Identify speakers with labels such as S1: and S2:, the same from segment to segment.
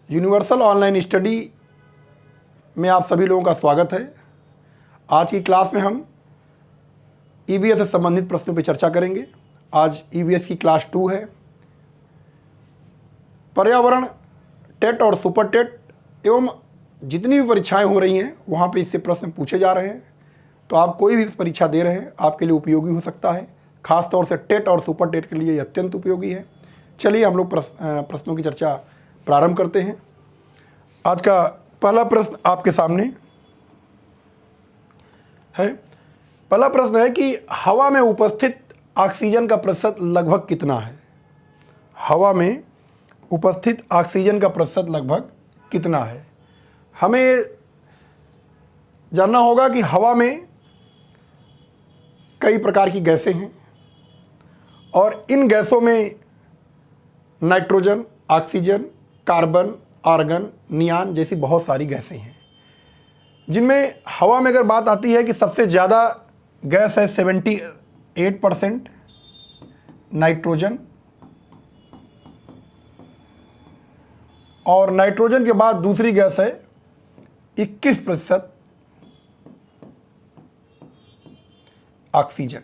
S1: Universal online study में आप सभी लोगों का स्वागत है। आज की क्लास में हम ईवीएस से संबंधित प्रश्नों पर चर्चा करेंगे। आज ईवीएस की क्लास 2 है। पर्यावरण, टेट और सुपर टेट एवं जितनी भी परीक्षाएं हो रही हैं वहाँ पे इससे प्रश्न पूछे जा रहे हैं। तो आप कोई भी परीक्षा दे रहे हैं आपके लिए उपयोगी हो सकता है। खास तौर से टेट और सुपर टेट के लिए ये अत्यंत उपयोगी है। चलिए हम लोग प्रश्नों की चर्चा प्रारंभ करते हैं। आज का पहला प्रश्न आपके सामने है। पहला प्रश्न है कि हवा में उपस्थित ऑक्सीजन का प्रतिशत लगभग कितना है। हवा में उपस्थित ऑक्सीजन का प्रतिशत लगभग कितना है। हमें जानना होगा कि हवा में कई प्रकार की गैसें हैं और इन गैसों में नाइट्रोजन, ऑक्सीजन, कार्बन, आर्गन, नियान जैसी बहुत सारी गैसें हैं, जिनमें हवा में अगर बात आती है कि सबसे ज़्यादा गैस है 78% नाइट्रोजन, और नाइट्रोजन के बाद दूसरी गैस है 21% ऑक्सीजन।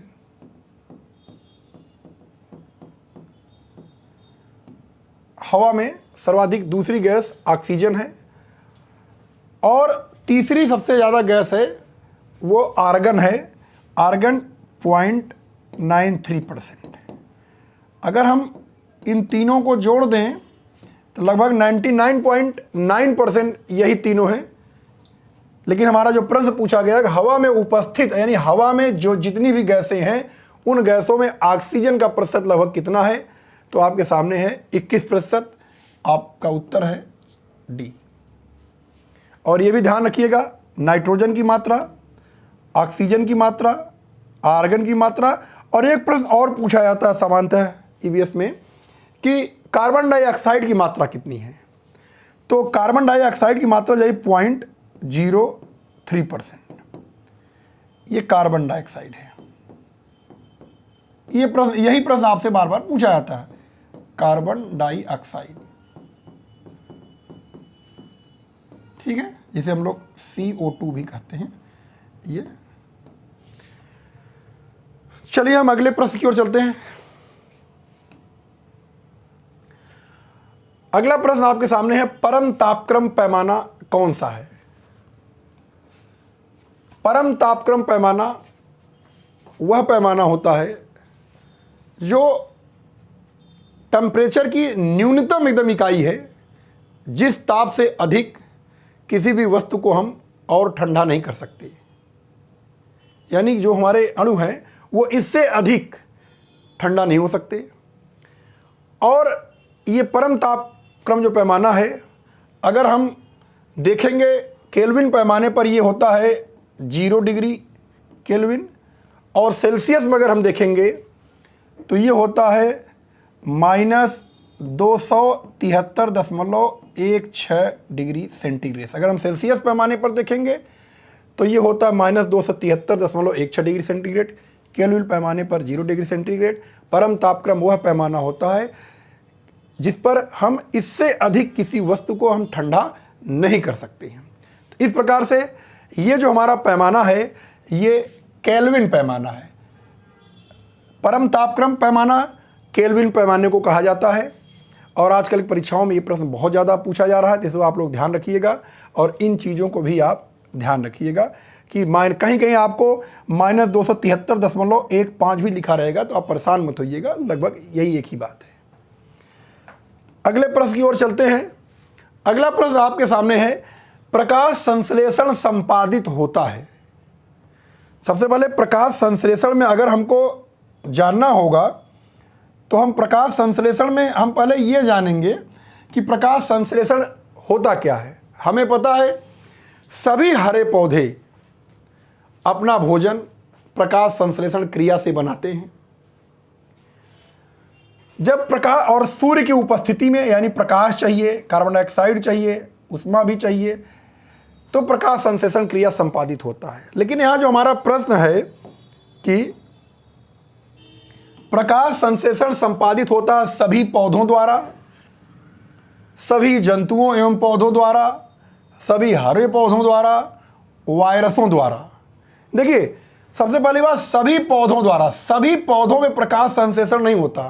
S1: हवा में सर्वाधिक दूसरी गैस ऑक्सीजन है और तीसरी सबसे ज़्यादा गैस है वो आर्गन है। आर्गन 0.93%। अगर हम इन तीनों को जोड़ दें तो लगभग 99.9% यही तीनों हैं। लेकिन हमारा जो प्रश्न पूछा गया कि हवा में उपस्थित यानी हवा में जो जितनी भी गैसें हैं उन गैसों में ऑक्सीजन का प्रतिशत लगभग कितना है, तो आपके सामने है 21%। आपका उत्तर है डी। और ये भी ध्यान रखिएगा, नाइट्रोजन की मात्रा, ऑक्सीजन की मात्रा, आर्गन की मात्रा। और एक प्रश्न और पूछा जाता है सामान्यतः ईवीएस में कि कार्बन डाइऑक्साइड की मात्रा कितनी है। तो कार्बन डाइऑक्साइड की मात्रा जो 0.03%। ये कार्बन डाइऑक्साइड है। ये प्रश्न, यही प्रश्न आपसे बार बार पूछा जाता है, कार्बन डाइऑक्साइड। ठीक है, जिसे हम लोग CO2 भी कहते हैं। ये चलिए हम अगले प्रश्न की ओर चलते हैं। अगला प्रश्न आपके सामने है, परम तापक्रम पैमाना कौन सा है। परम तापक्रम पैमाना वह पैमाना होता है जो टेम्परेचर की न्यूनतम एकदम इकाई है जिस ताप से अधिक किसी भी वस्तु को हम और ठंडा नहीं कर सकते। यानी जो हमारे अणु हैं वो इससे अधिक ठंडा नहीं हो सकते। और ये परम तापक्रम जो पैमाना है, अगर हम देखेंगे केल्विन पैमाने पर ये होता है 0 डिग्री केल्विन, और सेल्सियस में अगर हम देखेंगे तो ये होता है -273.16 डिग्री सेंटीग्रेड। अगर हम सेल्सियस पैमाने पर देखेंगे तो ये होता है -273.16 डिग्री सेंटीग्रेड। केल्विन पैमाने पर 0 डिग्री सेंटीग्रेड। परम तापक्रम वह पैमाना होता है जिस पर हम इससे अधिक किसी वस्तु को हम ठंडा नहीं कर सकते हैं। तो इस प्रकार से ये जो हमारा पैमाना है ये केल्विन पैमाना है। परम तापक्रम पैमाना केल्विन पैमाने को कहा जाता है। और आजकल की परीक्षाओं में ये प्रश्न बहुत ज़्यादा पूछा जा रहा है, जिसको आप लोग ध्यान रखिएगा और इन चीज़ों को भी आप ध्यान रखिएगा कि कहीं कहीं आपको -273.15 भी लिखा रहेगा, तो आप परेशान मत होइएगा, लगभग यही एक ही बात है। अगले प्रश्न की ओर चलते हैं। अगला प्रश्न आपके सामने है, प्रकाश संश्लेषण संपादित होता है। सबसे पहले प्रकाश संश्लेषण में अगर हमको जानना होगा तो हम प्रकाश संश्लेषण में हम पहले ये जानेंगे कि प्रकाश संश्लेषण होता क्या है। हमें पता है सभी हरे पौधे अपना भोजन प्रकाश संश्लेषण क्रिया से बनाते हैं। जब प्रकाश और सूर्य की उपस्थिति में, यानी प्रकाश चाहिए, कार्बन डाइऑक्साइड चाहिए, उष्मा भी चाहिए, तो प्रकाश संश्लेषण क्रिया संपादित होता है। लेकिन यहाँ जो हमारा प्रश्न है कि प्रकाश संश्लेषण संपादित होता है सभी पौधों द्वारा, सभी जंतुओं एवं पौधों द्वारा, सभी हरे पौधों द्वारा, वायरसों द्वारा। देखिए सबसे पहली बात, सभी पौधों द्वारा, सभी पौधों में प्रकाश संश्लेषण नहीं होता।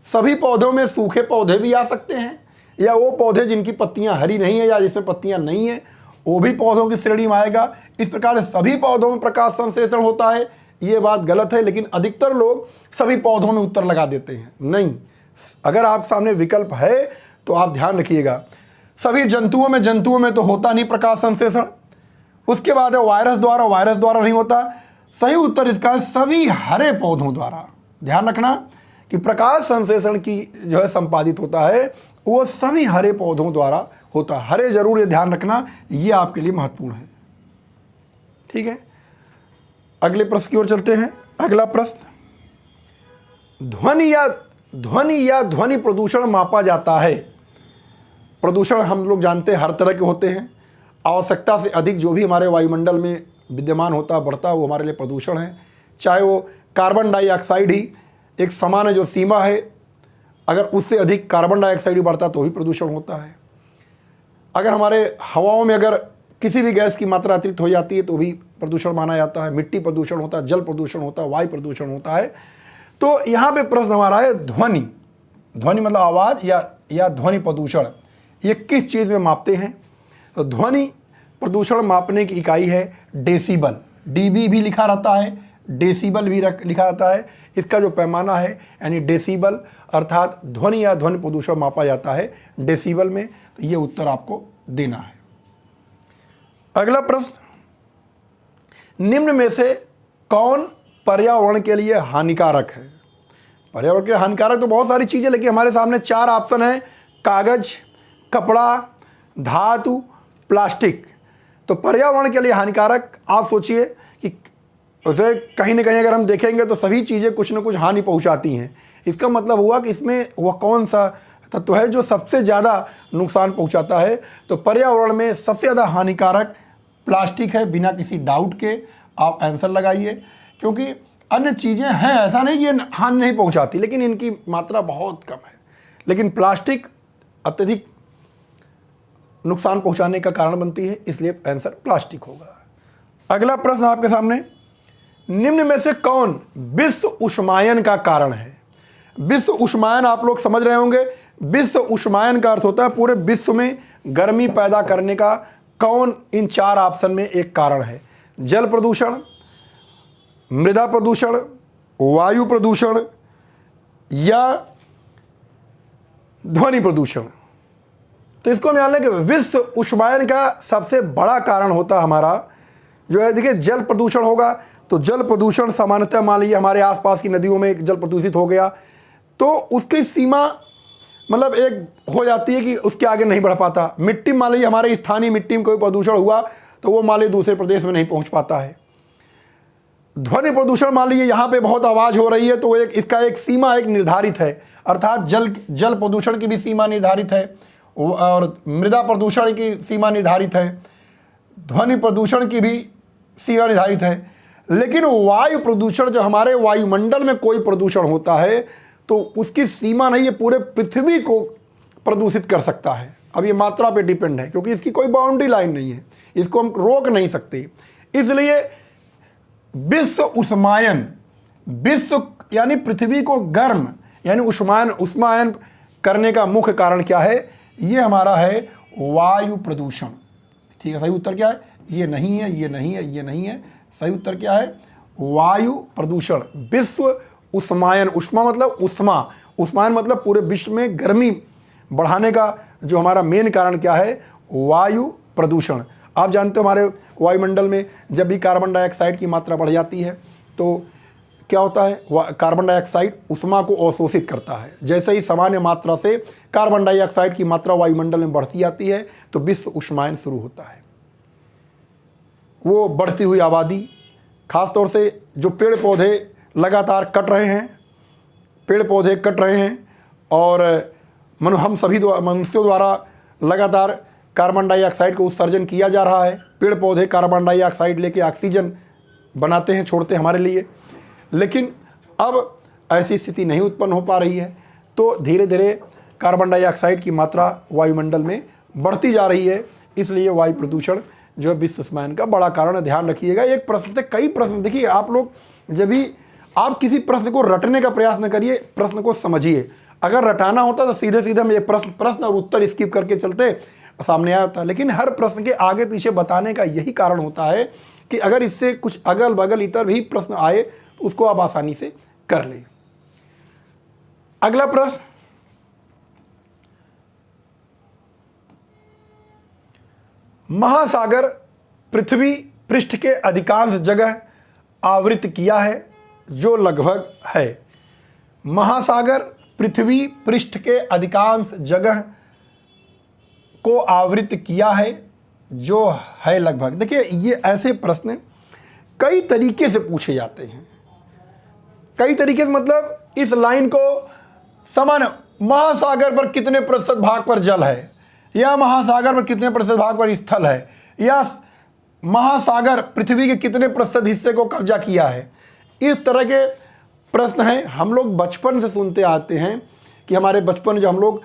S1: सभी पौधों में सूखे पौधे भी आ सकते हैं, या वो पौधे जिनकी पत्तियां हरी नहीं है या जिसमें पत्तियां नहीं है वो भी पौधों की श्रेणी में आएगा। इस प्रकार से सभी पौधों में प्रकाश संश्लेषण होता है, ये बात गलत है। लेकिन अधिकतर लोग सभी पौधों में उत्तर लगा देते हैं। नहीं, अगर आप सामने विकल्प है तो आप ध्यान रखिएगा, सभी जंतुओं में तो होता नहीं प्रकाश संश्लेषण। उसके बाद है वायरस द्वारा नहीं होता। सही उत्तर इसका है सभी हरे पौधों द्वारा। ध्यान रखना कि प्रकाश संश्लेषण की जो है संपादित होता है वो सभी हरे पौधों द्वारा होता है। हरे जरूर ये ध्यान रखना, ये आपके लिए महत्वपूर्ण है। ठीक है, अगले प्रश्न की ओर चलते हैं। अगला प्रश्न, ध्वनि या ध्वनि प्रदूषण मापा जाता है। प्रदूषण हम लोग जानते हैं हर तरह के होते हैं। आवश्यकता से अधिक जो भी हमारे वायुमंडल में विद्यमान होता बढ़ता वो हमारे लिए प्रदूषण है। चाहे वो कार्बन डाइऑक्साइड ही एक सामान्य जो सीमा है, अगर उससे अधिक कार्बन डाइऑक्साइड ही बढ़ता तो भी प्रदूषण होता है। अगर हमारे हवाओं में अगर किसी भी गैस की मात्रा अतिरिक्त हो जाती है तो भी प्रदूषण माना जाता है। मिट्टी प्रदूषण होता है, जल प्रदूषण होता है, वायु प्रदूषण होता है। तो यहाँ पे प्रश्न हमारा है ध्वनि मतलब आवाज़ या ध्वनि प्रदूषण, ये किस चीज़ में मापते हैं? तो ध्वनि प्रदूषण मापने की इकाई है डेसिबल। डीबी भी लिखा रहता है, डेसिबल भी लिखा रहता है। इसका जो पैमाना है यानी डेसिबल, अर्थात ध्वनि या ध्वनि प्रदूषण मापा जाता है डेसिबल में। तो ये उत्तर आपको देना है। अगला प्रश्न, निम्न में से कौन पर्यावरण के लिए हानिकारक है? पर्यावरण के लिए हानिकारक तो बहुत सारी चीज़ें, लेकिन हमारे सामने 4 ऑप्शन है, कागज, कपड़ा, धातु, प्लास्टिक। तो पर्यावरण के लिए हानिकारक आप सोचिए कि उसे कहीं ना कहीं अगर हम देखेंगे तो सभी चीज़ें कुछ न कुछ हानि पहुंचाती हैं। इसका मतलब हुआ कि इसमें वह कौन सा तत्व है जो सबसे ज़्यादा नुकसान पहुंचाता है? तो पर्यावरण में सबसे ज़्यादा हानिकारक प्लास्टिक है। बिना किसी डाउट के आप आंसर लगाइए, क्योंकि अन्य चीज़ें हैं, ऐसा नहीं ये हानि नहीं पहुंचाती, लेकिन इनकी मात्रा बहुत कम है। लेकिन प्लास्टिक अत्यधिक नुकसान पहुंचाने का कारण बनती है, इसलिए आंसर प्लास्टिक होगा। अगला प्रश्न आपके सामने, निम्न में से कौन विश्व उष्मायन का कारण है? विश्व उष्मायन आप लोग समझ रहे होंगे। विश्व उष्मायन का अर्थ होता है पूरे विश्व में गर्मी पैदा करने का कौन इन 4 ऑप्शन में एक कारण है? जल प्रदूषण, मृदा प्रदूषण, वायु प्रदूषण या ध्वनि प्रदूषण। तो इसको हम जान लें कि विश्व उष्मायन का सबसे बड़ा कारण होता हमारा जो है, देखिए जल प्रदूषण होगा। तो जल प्रदूषण सामान्यतः मान लीजिए हमारे आसपास की नदियों में जल प्रदूषित हो गया तो उसकी सीमा मतलब एक हो जाती है कि उसके आगे नहीं बढ़ पाता। मिट्टी मान लीजिए हमारे स्थानीय मिट्टी में कोई प्रदूषण हुआ तो वो मान लीजिए दूसरे प्रदेश में नहीं पहुंच पाता है। ध्वनि प्रदूषण मान लीजिए यहाँ पे बहुत आवाज़ हो रही है तो इसका एक सीमा एक निर्धारित है, अर्थात जल प्रदूषण की भी सीमा निर्धारित है और मृदा प्रदूषण की सीमा निर्धारित है, ध्वनि प्रदूषण की भी सीमा निर्धारित है। लेकिन वायु प्रदूषण, जो हमारे वायुमंडल में कोई प्रदूषण होता है तो उसकी सीमा नहीं, ये पूरे पृथ्वी को प्रदूषित कर सकता है। अब ये मात्रा पे डिपेंड है, क्योंकि इसकी कोई बाउंड्री लाइन नहीं है, इसको हम रोक नहीं सकते। इसलिए विश्व उष्मायन, विश्व यानी पृथ्वी को गर्म यानी उष्मायन करने का मुख्य कारण क्या है? ये हमारा है वायु प्रदूषण। ठीक है, सही उत्तर क्या है? ये नहीं है, ये नहीं है, ये नहीं है। सही उत्तर क्या है? वायु प्रदूषण। विश्व उष्मायन, उष्मा मतलब उष्मायन मतलब पूरे विश्व में गर्मी बढ़ाने का जो हमारा मेन कारण क्या है? वायु प्रदूषण। आप जानते हो हमारे वायुमंडल में जब भी कार्बन डाइऑक्साइड की मात्रा बढ़ जाती है तो क्या होता है? कार्बन डाइऑक्साइड उष्मा को अवशोषित करता है। जैसे ही सामान्य मात्रा से कार्बन डाइऑक्साइड की मात्रा वायुमंडल में बढ़ती जाती है तो विश्व उष्मायन शुरू होता है। वो बढ़ती हुई आबादी, खासतौर से जो पेड़ पौधे लगातार कट रहे हैं, पेड़ पौधे कट रहे हैं और हम सभी मनुष्यों द्वारा लगातार कार्बन डाइऑक्साइड को उत्सर्जन किया जा रहा है। पेड़ पौधे कार्बन डाइऑक्साइड लेके ऑक्सीजन बनाते हैं, छोड़ते हैं हमारे लिए। लेकिन अब ऐसी स्थिति नहीं उत्पन्न हो पा रही है, तो धीरे धीरे कार्बन डाइऑक्साइड की मात्रा वायुमंडल में बढ़ती जा रही है, इसलिए वायु प्रदूषण जो है विश्व उष्मायन का बड़ा कारण है। ध्यान रखिएगा। एक प्रश्न से कई प्रश्न, देखिए आप लोग जब भी आप किसी प्रश्न को रटने का प्रयास न करिए, प्रश्न को समझिए। अगर रटाना होता तो सीधे सीधे हम ये प्रश्न और उत्तर स्किप करके चलते, सामने आया होता। लेकिन हर प्रश्न के आगे पीछे बताने का यही कारण होता है कि अगर इससे कुछ अगल बगल इतर भी प्रश्न आए तो उसको आप आसानी से कर लें। अगला प्रश्न, महासागर पृथ्वी पृष्ठ के अधिकांश जगह आवृत किया है, जो लगभग है। महासागर पृथ्वी पृष्ठ के अधिकांश जगह को आवृत किया है, जो है लगभग। देखिए ये ऐसे प्रश्न कई तरीके से पूछे जाते हैं। कई तरीके से मतलब इस लाइन को समान, महासागर पर कितने प्रतिशत भाग पर जल है, या महासागर पर कितने प्रतिशत भाग पर स्थल है, या महासागर पृथ्वी के कितने प्रतिशत हिस्से को कब्जा किया है। इस तरह के प्रश्न हैं। हम लोग बचपन से सुनते आते हैं कि हमारे बचपन जो हम लोग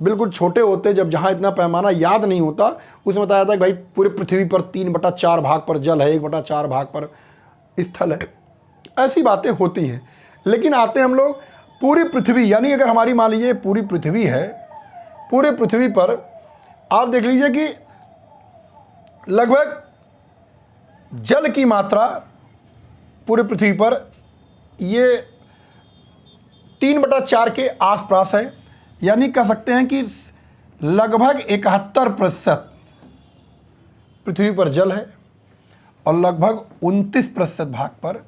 S1: बिल्कुल छोटे होते, जब जहाँ इतना पैमाना याद नहीं होता, उसमें बताया जाता है कि भाई पूरे पृथ्वी पर 3/4 भाग पर जल है, 1/4 भाग पर स्थल है। ऐसी बातें होती हैं। लेकिन आते हम लोग पूरी पृथ्वी, यानी अगर हमारी मान लीजिए पूरी पृथ्वी है, पूरे पृथ्वी पर आप देख लीजिए कि लगभग जल की मात्रा पूरी पृथ्वी पर ये 3/4 के आसपास है। यानी कह सकते हैं कि लगभग 71% पृथ्वी पर जल है और लगभग 29% भाग पर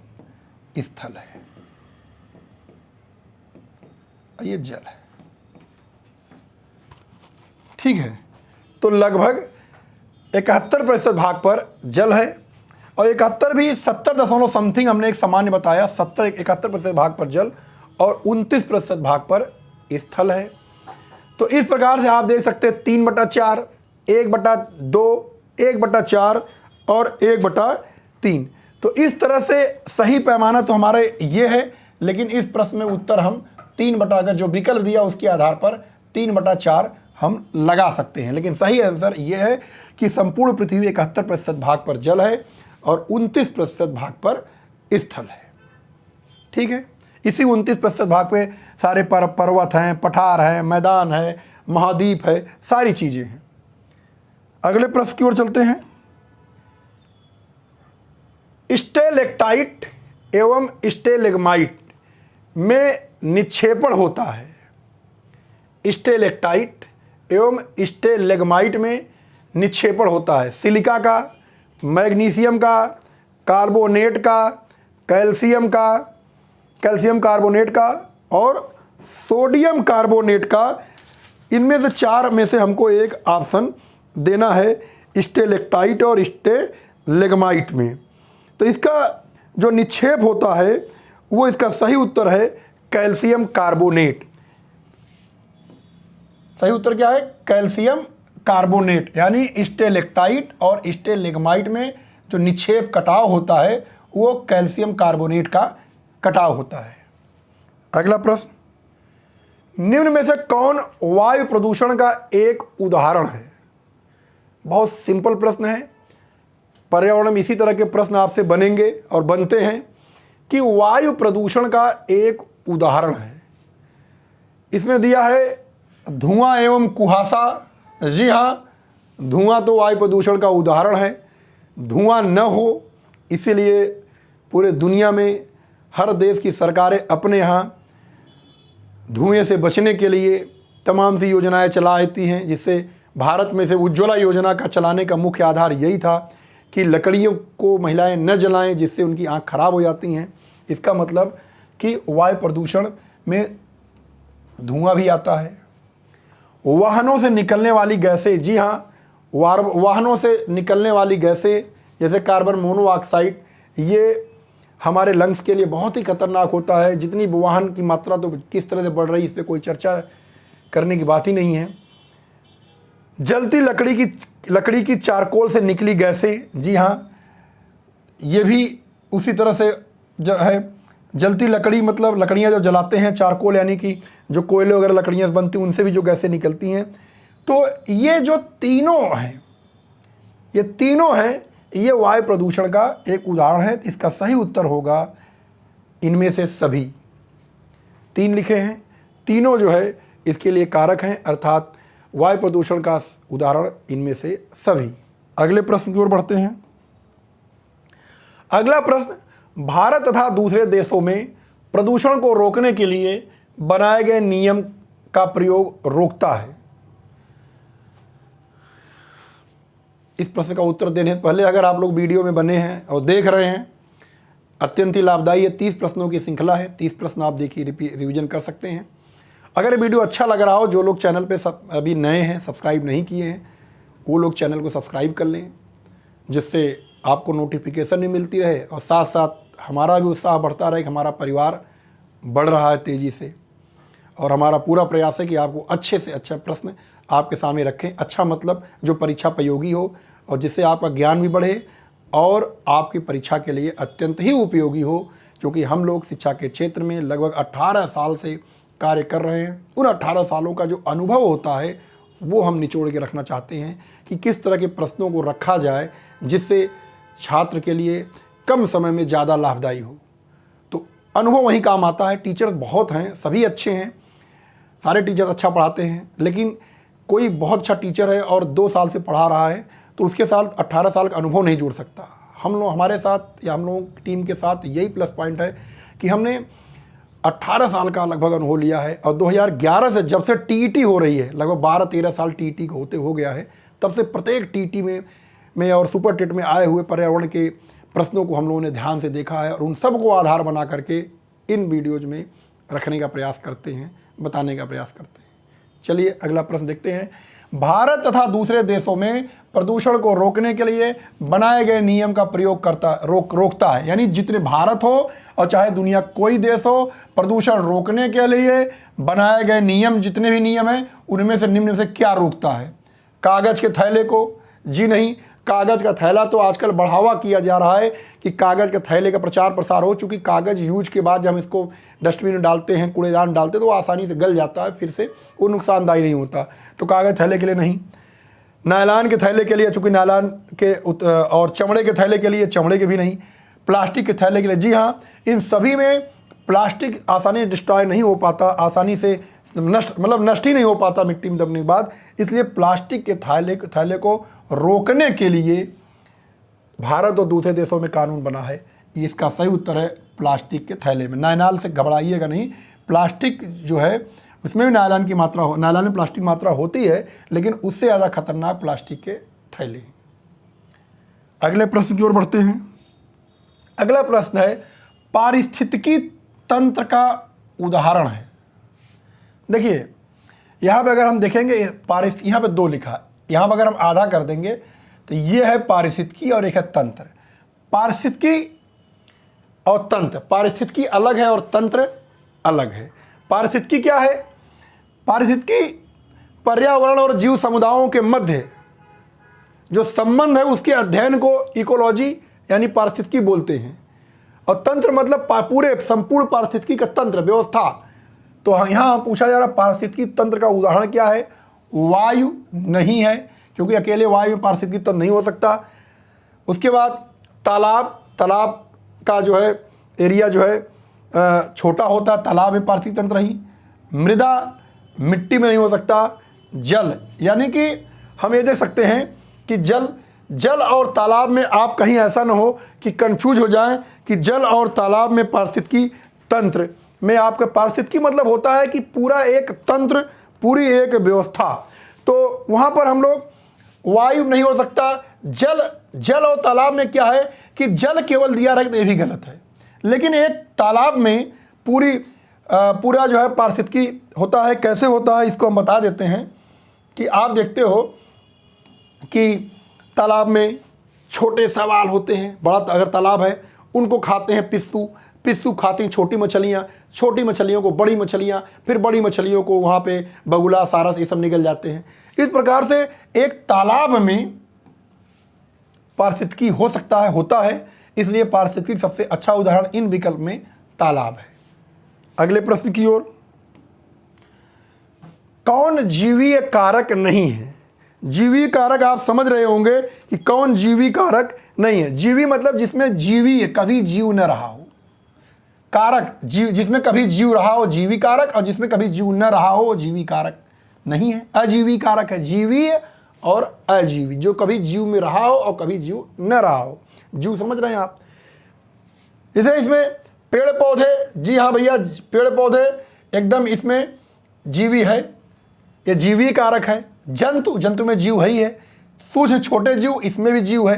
S1: स्थल है। ये जल है, ठीक है। तो लगभग 71% भाग पर जल है, और 71 भी 70 समथिंग हमने एक सामान्य बताया, 71% भाग पर जल और 29% भाग पर स्थल है। तो इस प्रकार से आप देख सकते हैं 3/4, 1/2, 1/4 और 1/3। तो इस तरह से सही पैमाना तो हमारे ये है, लेकिन इस प्रश्न में उत्तर हम 3 बटा, अगर जो विकल्प दिया उसके आधार पर 3/4 हम लगा सकते हैं। लेकिन सही आंसर ये है कि संपूर्ण पृथ्वी 71% भाग पर जल है और 29% भाग पर स्थल है, ठीक है। इसी 29% भाग पे सारे पर्वत हैं, पठार हैं, मैदान है, महाद्वीप है, सारी चीज़ें हैं। अगले प्रश्न की ओर चलते हैं। स्टेलेक्टाइट एवं स्टेलेग्माइट में निक्षेपण होता है। स्टेलेक्टाइट एवं स्टेलेग्माइट में निक्षेपण होता है। सिलिका का, मैग्नीशियम का, कार्बोनेट का, कैल्शियम कार्बोनेट का और सोडियम कार्बोनेट का। इनमें से 4 में से हमको एक ऑप्शन देना है स्टेलेक्टाइट और स्टेलेग्माइट में। तो इसका जो निक्षेप होता है वो इसका सही उत्तर है कैल्शियम कार्बोनेट। सही उत्तर क्या है? Calcium carbonate. यानी स्टेलेक्टाइट और स्टेलेग्माइट में जो निक्षेप कटाव होता है वो कैल्शियम कार्बोनेट का कटाव होता है। अगला प्रश्न, निम्न में से कौन वायु प्रदूषण का एक उदाहरण है? बहुत सिंपल प्रश्न है। पर्यावरण में इसी तरह के प्रश्न आपसे बनेंगे और बनते हैं कि वायु प्रदूषण का एक उदाहरण है। इसमें दिया है धुआं एवं कुहासा। जी हाँ, धुआं तो वायु प्रदूषण का उदाहरण है। धुआं न हो इसीलिए पूरे दुनिया में हर देश की सरकारें अपने यहाँ धुएं से बचने के लिए तमाम सी योजनाएं चलाती हैं, जिससे भारत में से उज्ज्वला योजना का चलाने का मुख्य आधार यही था कि लकड़ियों को महिलाएं न जलाएं, जिससे उनकी आँख खराब हो जाती हैं। इसका मतलब कि वायु प्रदूषण में धुआं भी आता है। वाहनों से निकलने वाली गैसें, जी हाँ, वाहनों से निकलने वाली गैसें जैसे कार्बन मोनोऑक्साइड, ये हमारे लंग्स के लिए बहुत ही खतरनाक होता है। जितनी वाहन की मात्रा तो किस तरह से बढ़ रही है, इस पर कोई चर्चा करने की बात ही नहीं है। जलती लकड़ी की चारकोल से निकली गैसें, जी हाँ, ये भी उसी तरह से जो है जलती लकड़ी मतलब लकड़ियाँ जब जलाते हैं, चारकोल यानी कि जो कोयले वगैरह लकड़ियाँ बनती हैं उनसे भी जो गैसें निकलती हैं। तो ये जो तीनों हैं, ये तीनों हैं, ये वायु प्रदूषण का एक उदाहरण है। इसका सही उत्तर होगा इनमें से सभी। 3 लिखे हैं, तीनों जो है इसके लिए कारक हैं, अर्थात वायु प्रदूषण का उदाहरण इनमें से सभी। अगले प्रश्न की ओर बढ़ते हैं। अगला प्रश्न, भारत तथा दूसरे देशों में प्रदूषण को रोकने के लिए बनाए गए नियम का प्रयोग रोकता है। इस प्रश्न का उत्तर देने से पहले अगर आप लोग वीडियो में बने हैं और देख रहे हैं, अत्यंत ही लाभदायी है। 30 प्रश्नों की श्रृंखला है, 30 प्रश्न आप देखिए रिवीजन कर सकते हैं। अगर ये वीडियो अच्छा लग रहा हो, जो लोग चैनल पे अभी नए हैं, सब्सक्राइब नहीं किए हैं, वो लोग चैनल को सब्सक्राइब कर लें, जिससे आपको नोटिफिकेशन भी मिलती रहे और साथ साथ हमारा भी उत्साह बढ़ता रहे कि हमारा परिवार बढ़ रहा है तेज़ी से। और हमारा पूरा प्रयास है कि आपको अच्छे से अच्छा प्रश्न आपके सामने रखें। अच्छा मतलब जो परीक्षा उपयोगी हो और जिससे आपका ज्ञान भी बढ़े और आपकी परीक्षा के लिए अत्यंत ही उपयोगी हो। क्योंकि हम लोग शिक्षा के क्षेत्र में लगभग 18 साल से कार्य कर रहे हैं। उन 18 सालों का जो अनुभव होता है वो हम निचोड़ के रखना चाहते हैं कि किस तरह के प्रश्नों को रखा जाए जिससे छात्र के लिए कम समय में ज़्यादा लाभदायी हो। तो अनुभव वहीं काम आता है। टीचर्स बहुत हैं, सभी अच्छे हैं, सारे टीचर अच्छा पढ़ाते हैं, लेकिन कोई बहुत अच्छा टीचर है और 2 साल से पढ़ा रहा है तो उसके साथ 18 साल का अनुभव नहीं जुड़ सकता। हम लोग हमारे साथ या हम लोगों की टीम के साथ यही प्लस पॉइंट है कि हमने 18 साल का लगभग अनुभव लिया है। और 2011 से जब से टीईटी हो रही है, लगभग 12-13 साल टीईटी होते हो गया है, तब से प्रत्येक टीईटी में और सुपर टेट में आए हुए पर्यावरण के प्रश्नों को हम लोगों ने ध्यान से देखा है और उन सब को आधार बना करके इन वीडियोज़ में रखने का प्रयास करते हैं, बताने का प्रयास करते हैं। चलिए अगला प्रश्न देखते हैं। भारत तथा दूसरे देशों में प्रदूषण को रोकने के लिए बनाए गए नियम का प्रयोग रोकता है। यानी जितने भारत हो और चाहे दुनिया कोई देश हो, प्रदूषण रोकने के लिए बनाए गए नियम, जितने भी नियम हैं उनमें से निम्न से क्या रोकता है? कागज़ के थैले को? जी नहीं, कागज़ का थैला तो आजकल बढ़ावा किया जा रहा है कि कागज़ के थैले का प्रचार प्रसार हो। चूँकि कागज़ यूज के बाद जब हम इसको डस्टबिन में डालते हैं, कूड़ेदान डालते हैं, तो वो आसानी से गल जाता है, फिर से वो नुकसानदायी नहीं होता। तो कागज़ थैले के लिए नहीं। नायलॉन के थैले के लिए, चूँकि नायलॉन के और चमड़े के थैले के लिए, चमड़े के भी नहीं। प्लास्टिक के थैले के लिए, जी हाँ, इन सभी में प्लास्टिक आसानी से डिस्ट्रॉय नहीं हो पाता, आसानी से नष्ट ही नहीं हो पाता मिट्टी में दबने के बाद। इसलिए प्लास्टिक के थैले को रोकने के लिए भारत और दूसरे देशों में कानून बना है। इसका सही उत्तर है प्लास्टिक के थैले में। नायलॉन से घबराइएगा नहीं, प्लास्टिक जो है उसमें भी नायलॉन की मात्रा नायलॉन में प्लास्टिक मात्रा होती है, लेकिन उससे ज़्यादा खतरनाक प्लास्टिक के थैले। अगले प्रश्न की ओर बढ़ते हैं। अगला प्रश्न है, पारिस्थितिकी तंत्र का उदाहरण है। देखिए यहाँ पे अगर हम देखेंगे, यहाँ पे 2 लिखा है, यहाँ पर अगर हम आधा कर देंगे तो ये है पारिस्थितिकी और एक है तंत्र। पारिस्थितिकी और तंत्र, पारिस्थितिकी अलग है और तंत्र अलग है। पारिस्थितिकी क्या है? पारिस्थितिकी पर्यावरण और जीव समुदायों के मध्य जो संबंध है उसके अध्ययन को इकोलॉजी यानी पारिस्थितिकी बोलते हैं। और तंत्र मतलब पूरे संपूर्ण पारिस्थितिकी का तंत्र, व्यवस्था। तो यहाँ पूछा जा रहा पारिस्थितिकी तंत्र का उदाहरण क्या है? वायु नहीं है, क्योंकि अकेले वायु में पारिस्थितिकी तंत्र नहीं हो सकता। उसके बाद तालाब का जो है एरिया जो है छोटा होता है, तालाब में पारिस्थितिकी तंत्र नहीं। मृदा, मिट्टी में नहीं हो सकता। जल, यानी कि हम ये देख सकते हैं कि जल और तालाब में आप कहीं ऐसा ना हो कि कंफ्यूज हो जाएं कि जल और तालाब में पारिस्थितिकी तंत्र में आपका पारिस्थितिकी मतलब होता है कि पूरा एक तंत्र, पूरी एक व्यवस्था। तो वहाँ पर हम लोग वायु नहीं हो सकता। जल और तालाब में क्या है कि जल केवल दिया रहे तो ये भी गलत है, लेकिन एक तालाब में पूरा जो है पारिस्थितिकी होता है। कैसे होता है इसको हम बता देते हैं कि आप देखते हो कि तालाब में छोटे शैवाल होते हैं, बड़ा अगर तालाब है उनको खाते हैं पिस्सू खाती हैं छोटी मछलियाँ, छोटी मछलियों को बड़ी मछलियाँ, फिर बड़ी मछलियों को वहाँ पे बगुला, सारस ये सब निकल जाते हैं। इस प्रकार से एक तालाब में पारिस्थितिकी हो सकता है, होता है। इसलिए पारिस्थितिकी सबसे अच्छा उदाहरण इन विकल्प में तालाब है। अगले प्रश्न की ओर, कौन जीवीय कारक नहीं है? जीवीय कारक आप समझ रहे होंगे कि कौन जीवी कारक नहीं है। जीवी मतलब जिसमें जीवी कभी जीव न रहा हो, कारक जीव जिसमें कभी जीव रहा हो जीवी कारक, और जिसमें कभी जीव न रहा हो वो जीवी कारक नहीं है, अजीवी कारक है। जीवी और अजीवी, जो कभी जीव में रहा हो और कभी जीव न रहा हो। जीव समझ रहे हैं आप? जैसे इसमें पेड़ पौधे, जी हाँ भैया, पेड़ पौधे एकदम इसमें जीवी है, ये जीवी कारक है। जंतु, जंतु में जीव है ही है। सूक्ष्म छोटे जीव, इसमें भी जीव है।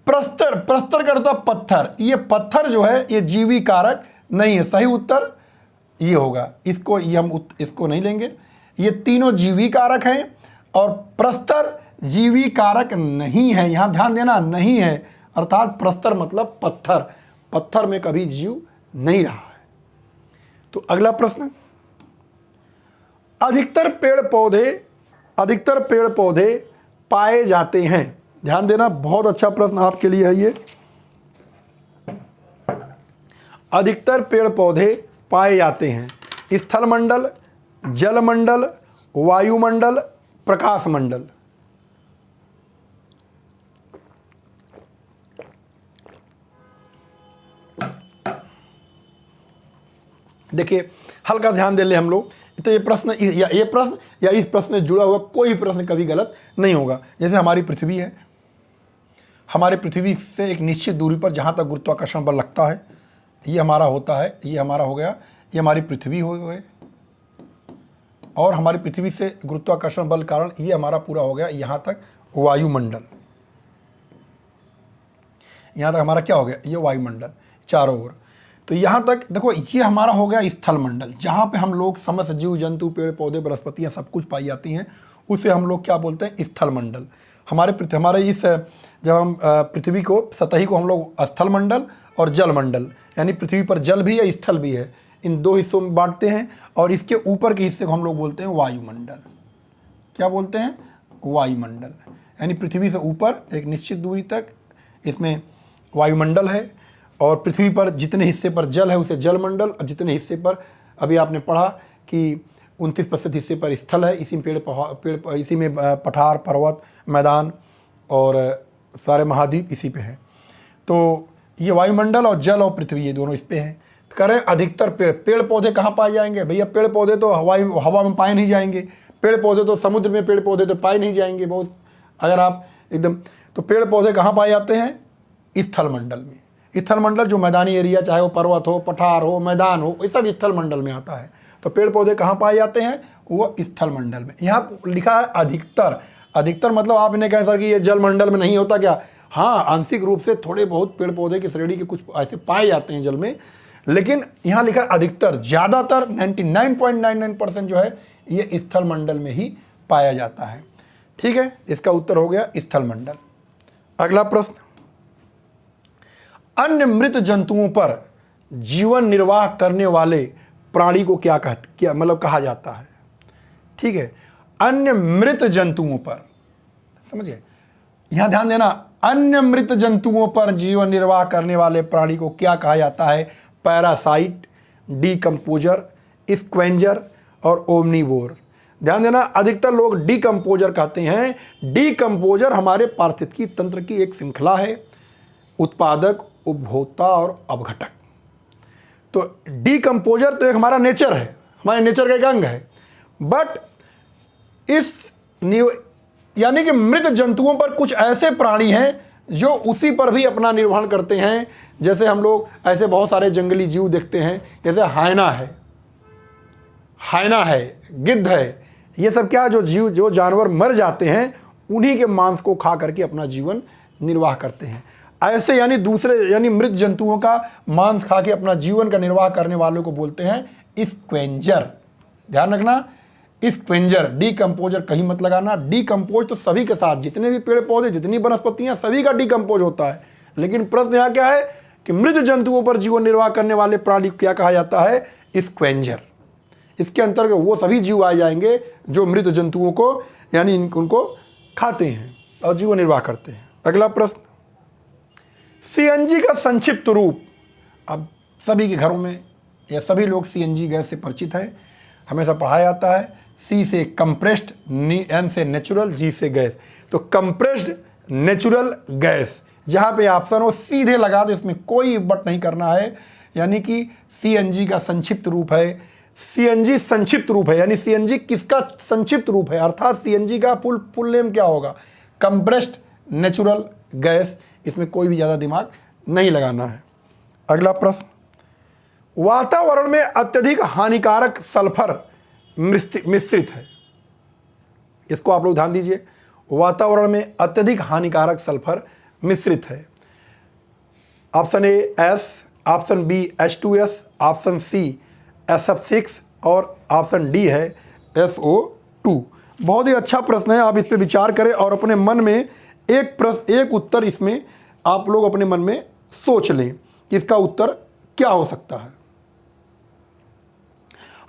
S1: प्रस्तर, प्रस्तर का अर्थ पत्थर, ये पत्थर जो है ये जीवी कारक नहीं है। सही उत्तर ये होगा, इसको ये हम इसको नहीं लेंगे। ये तीनों जीवी कारक हैं और प्रस्तर जीवी कारक नहीं है। यहाँ ध्यान देना, नहीं है अर्थात प्रस्तर मतलब पत्थर, पत्थर में कभी जीव नहीं रहा है। तो अगला प्रश्न, अधिकतर पेड़ पौधे पाए जाते हैं। ध्यान देना, बहुत अच्छा प्रश्न आपके लिए है ये। अधिकतर पेड़ पौधे पाए जाते हैं स्थल मंडल, जल मंडल, वायुमंडल, प्रकाश मंडल। देखिए, हल्का ध्यान दे ले हम लोग, तो ये प्रश्न या इस प्रश्न से जुड़ा हुआ कोई प्रश्न कभी गलत नहीं होगा। जैसे हमारी पृथ्वी है, हमारे पृथ्वी से एक निश्चित दूरी पर जहाँ तक गुरुत्वाकर्षण बल लगता है, ये हमारा होता है, ये हमारा हो गया, ये हमारी पृथ्वी हो गए, और हमारी पृथ्वी से गुरुत्वाकर्षण बल कारण ये हमारा पूरा हो गया यहाँ तक वायुमंडल। यहाँ तक हमारा क्या हो गया, ये वायुमंडल चारों ओर। तो यहाँ तक देखो, ये हमारा हो गया स्थल मंडल, जहाँ पे हम लोग समस्त जीव जंतु पेड़ पौधे वनस्पतियाँ सब कुछ पाई जाती हैं, उसे हम लोग क्या बोलते हैं, स्थल मंडल। हमारे इस जब हम पृथ्वी को सतही को हम लोग स्थल मंडल और जल मंडल, यानी पृथ्वी पर जल भी है स्थल भी है, इन दो हिस्सों में बांटते हैं। और इसके ऊपर के हिस्से को हम लोग बोलते हैं वायुमंडल। क्या बोलते हैं, वायुमंडल। यानी पृथ्वी से ऊपर एक निश्चित दूरी तक इसमें वायुमंडल है, और पृथ्वी पर जितने हिस्से पर जल है उसे जल मंडल, और जितने हिस्से पर अभी आपने पढ़ा कि 29% हिस्से पर स्थल है, इसी में इसी में पठार, पर्वत, मैदान और सारे महाद्वीप इसी पे हैं। तो ये वायुमंडल और जल और पृथ्वी ये दोनों इस पे हैं। करें अधिकतर पेड़ पौधे कहाँ पाए जाएंगे भैया? पेड़ पौधे तो हवा में पाए नहीं जाएंगे, पेड़ पौधे तो समुद्र में पेड़ पौधे तो पाए नहीं जाएंगे बहुत, अगर आप एकदम। तो पेड़ पौधे कहाँ पाए जाते हैं? स्थल मंडल में। स्थल मंडल जो मैदानी एरिया, चाहे वो पर्वत हो, पठार हो, मैदान हो, ये सब स्थल मंडल में आता है। तो पेड़ पौधे कहाँ पाए जाते हैं? वो स्थल मंडल में। यहाँ लिखा है अधिकतर। अधिकतर मतलब आप इन्हें कह सकते कि ये जल मंडल में नहीं होता क्या? हाँ, आंशिक रूप से थोड़े बहुत पेड़ पौधे की श्रेणी के कुछ ऐसे पाए जाते हैं जल में, लेकिन यहाँ लिखा है अधिकतर, ज़्यादातर 99.99% जो है ये स्थल मंडल में ही पाया जाता है। ठीक है, इसका उत्तर हो गया स्थल मंडल। अगला प्रश्न, अन्य मृत जंतुओं पर जीवन निर्वाह करने वाले प्राणी को क्या कहा जाता है? ठीक है, अन्य मृत जंतुओं पर, समझिए, यहां ध्यान देना, अन्य मृत जंतुओं पर जीवन निर्वाह करने वाले प्राणी को क्या कहा जाता है? पैरासाइट, डीकम्पोजर, स्क्वेंजर और ओमनीवोर। ध्यान देना, अधिकतर लोग डीकम्पोजर कहते हैं। डीकम्पोजर हमारे पारिस्थितिकी तंत्र की एक श्रृंखला है, उत्पादक, उपभोक्ता और अपघटक। तो डीकम्पोजर तो एक हमारा नेचर है, हमारे नेचर का एक अंग है। बट यानी कि मृत जंतुओं पर कुछ ऐसे प्राणी हैं जो उसी पर भी अपना निर्वहन करते हैं। जैसे हम लोग ऐसे बहुत सारे जंगली जीव देखते हैं, जैसे हायना है, गिद्ध है, ये सब क्या, जो जानवर मर जाते हैं उन्हीं के मांस को खा करके अपना जीवन निर्वाह करते हैं। ऐसे यानी मृत जंतुओं का मांस खा के अपना जीवन का निर्वाह करने वालों को बोलते हैं स्क्वेंजर। ध्यान रखना, स्क्वेंजर। डीकम्पोजर कहीं मत लगाना। डीकम्पोज तो सभी के साथ, जितने भी पेड़ पौधे, जितनी वनस्पतियां, सभी का डीकम्पोज होता है। लेकिन प्रश्न यहाँ क्या है कि मृत जंतुओं पर जीवन निर्वाह करने वाले प्राणी क्या कहा जाता है? स्क्वेंजर। इसके अंतर्गत वो सभी जीव आ जाएंगे जो मृत जंतुओं को यानी उनको खाते हैं और जीवन निर्वाह करते हैं। अगला प्रश्न, सीएनजी का संक्षिप्त रूप। अब सभी के घरों में या सभी लोग सीएनजी गैस से परिचित हैं, हमेशा पढ़ाया जाता है। सी से कंप्रेस्ड, एन से नेचुरल, जी से गैस। तो कंप्रेस्ड नेचुरल गैस जहाँ पे ऑप्शन हो सीधे लगा दो, इसमें कोई बट नहीं करना है। यानी कि सीएनजी का संक्षिप्त रूप है, सीएनजी संक्षिप्त रूप है, यानी सीएनजी किसका संक्षिप्त रूप है, अर्थात सीएनजी का फुल नेम क्या होगा, कंप्रेस्ड नेचुरल गैस। इसमें कोई भी ज़्यादा दिमाग नहीं लगाना है। अगला प्रश्न, वातावरण में अत्यधिक हानिकारक सल्फर मिश्रित है। इसको आप लोग ध्यान दीजिए, वातावरण में अत्यधिक हानिकारक सल्फर मिश्रित है। Option A S, option B H2S, option C SF6 और ऑप्शन डी है SO2। बहुत ही अच्छा प्रश्न है, आप इस पे विचार करें और अपने मन में एक उत्तर इसमें आप लोग अपने मन में सोच लें कि इसका उत्तर क्या हो सकता है।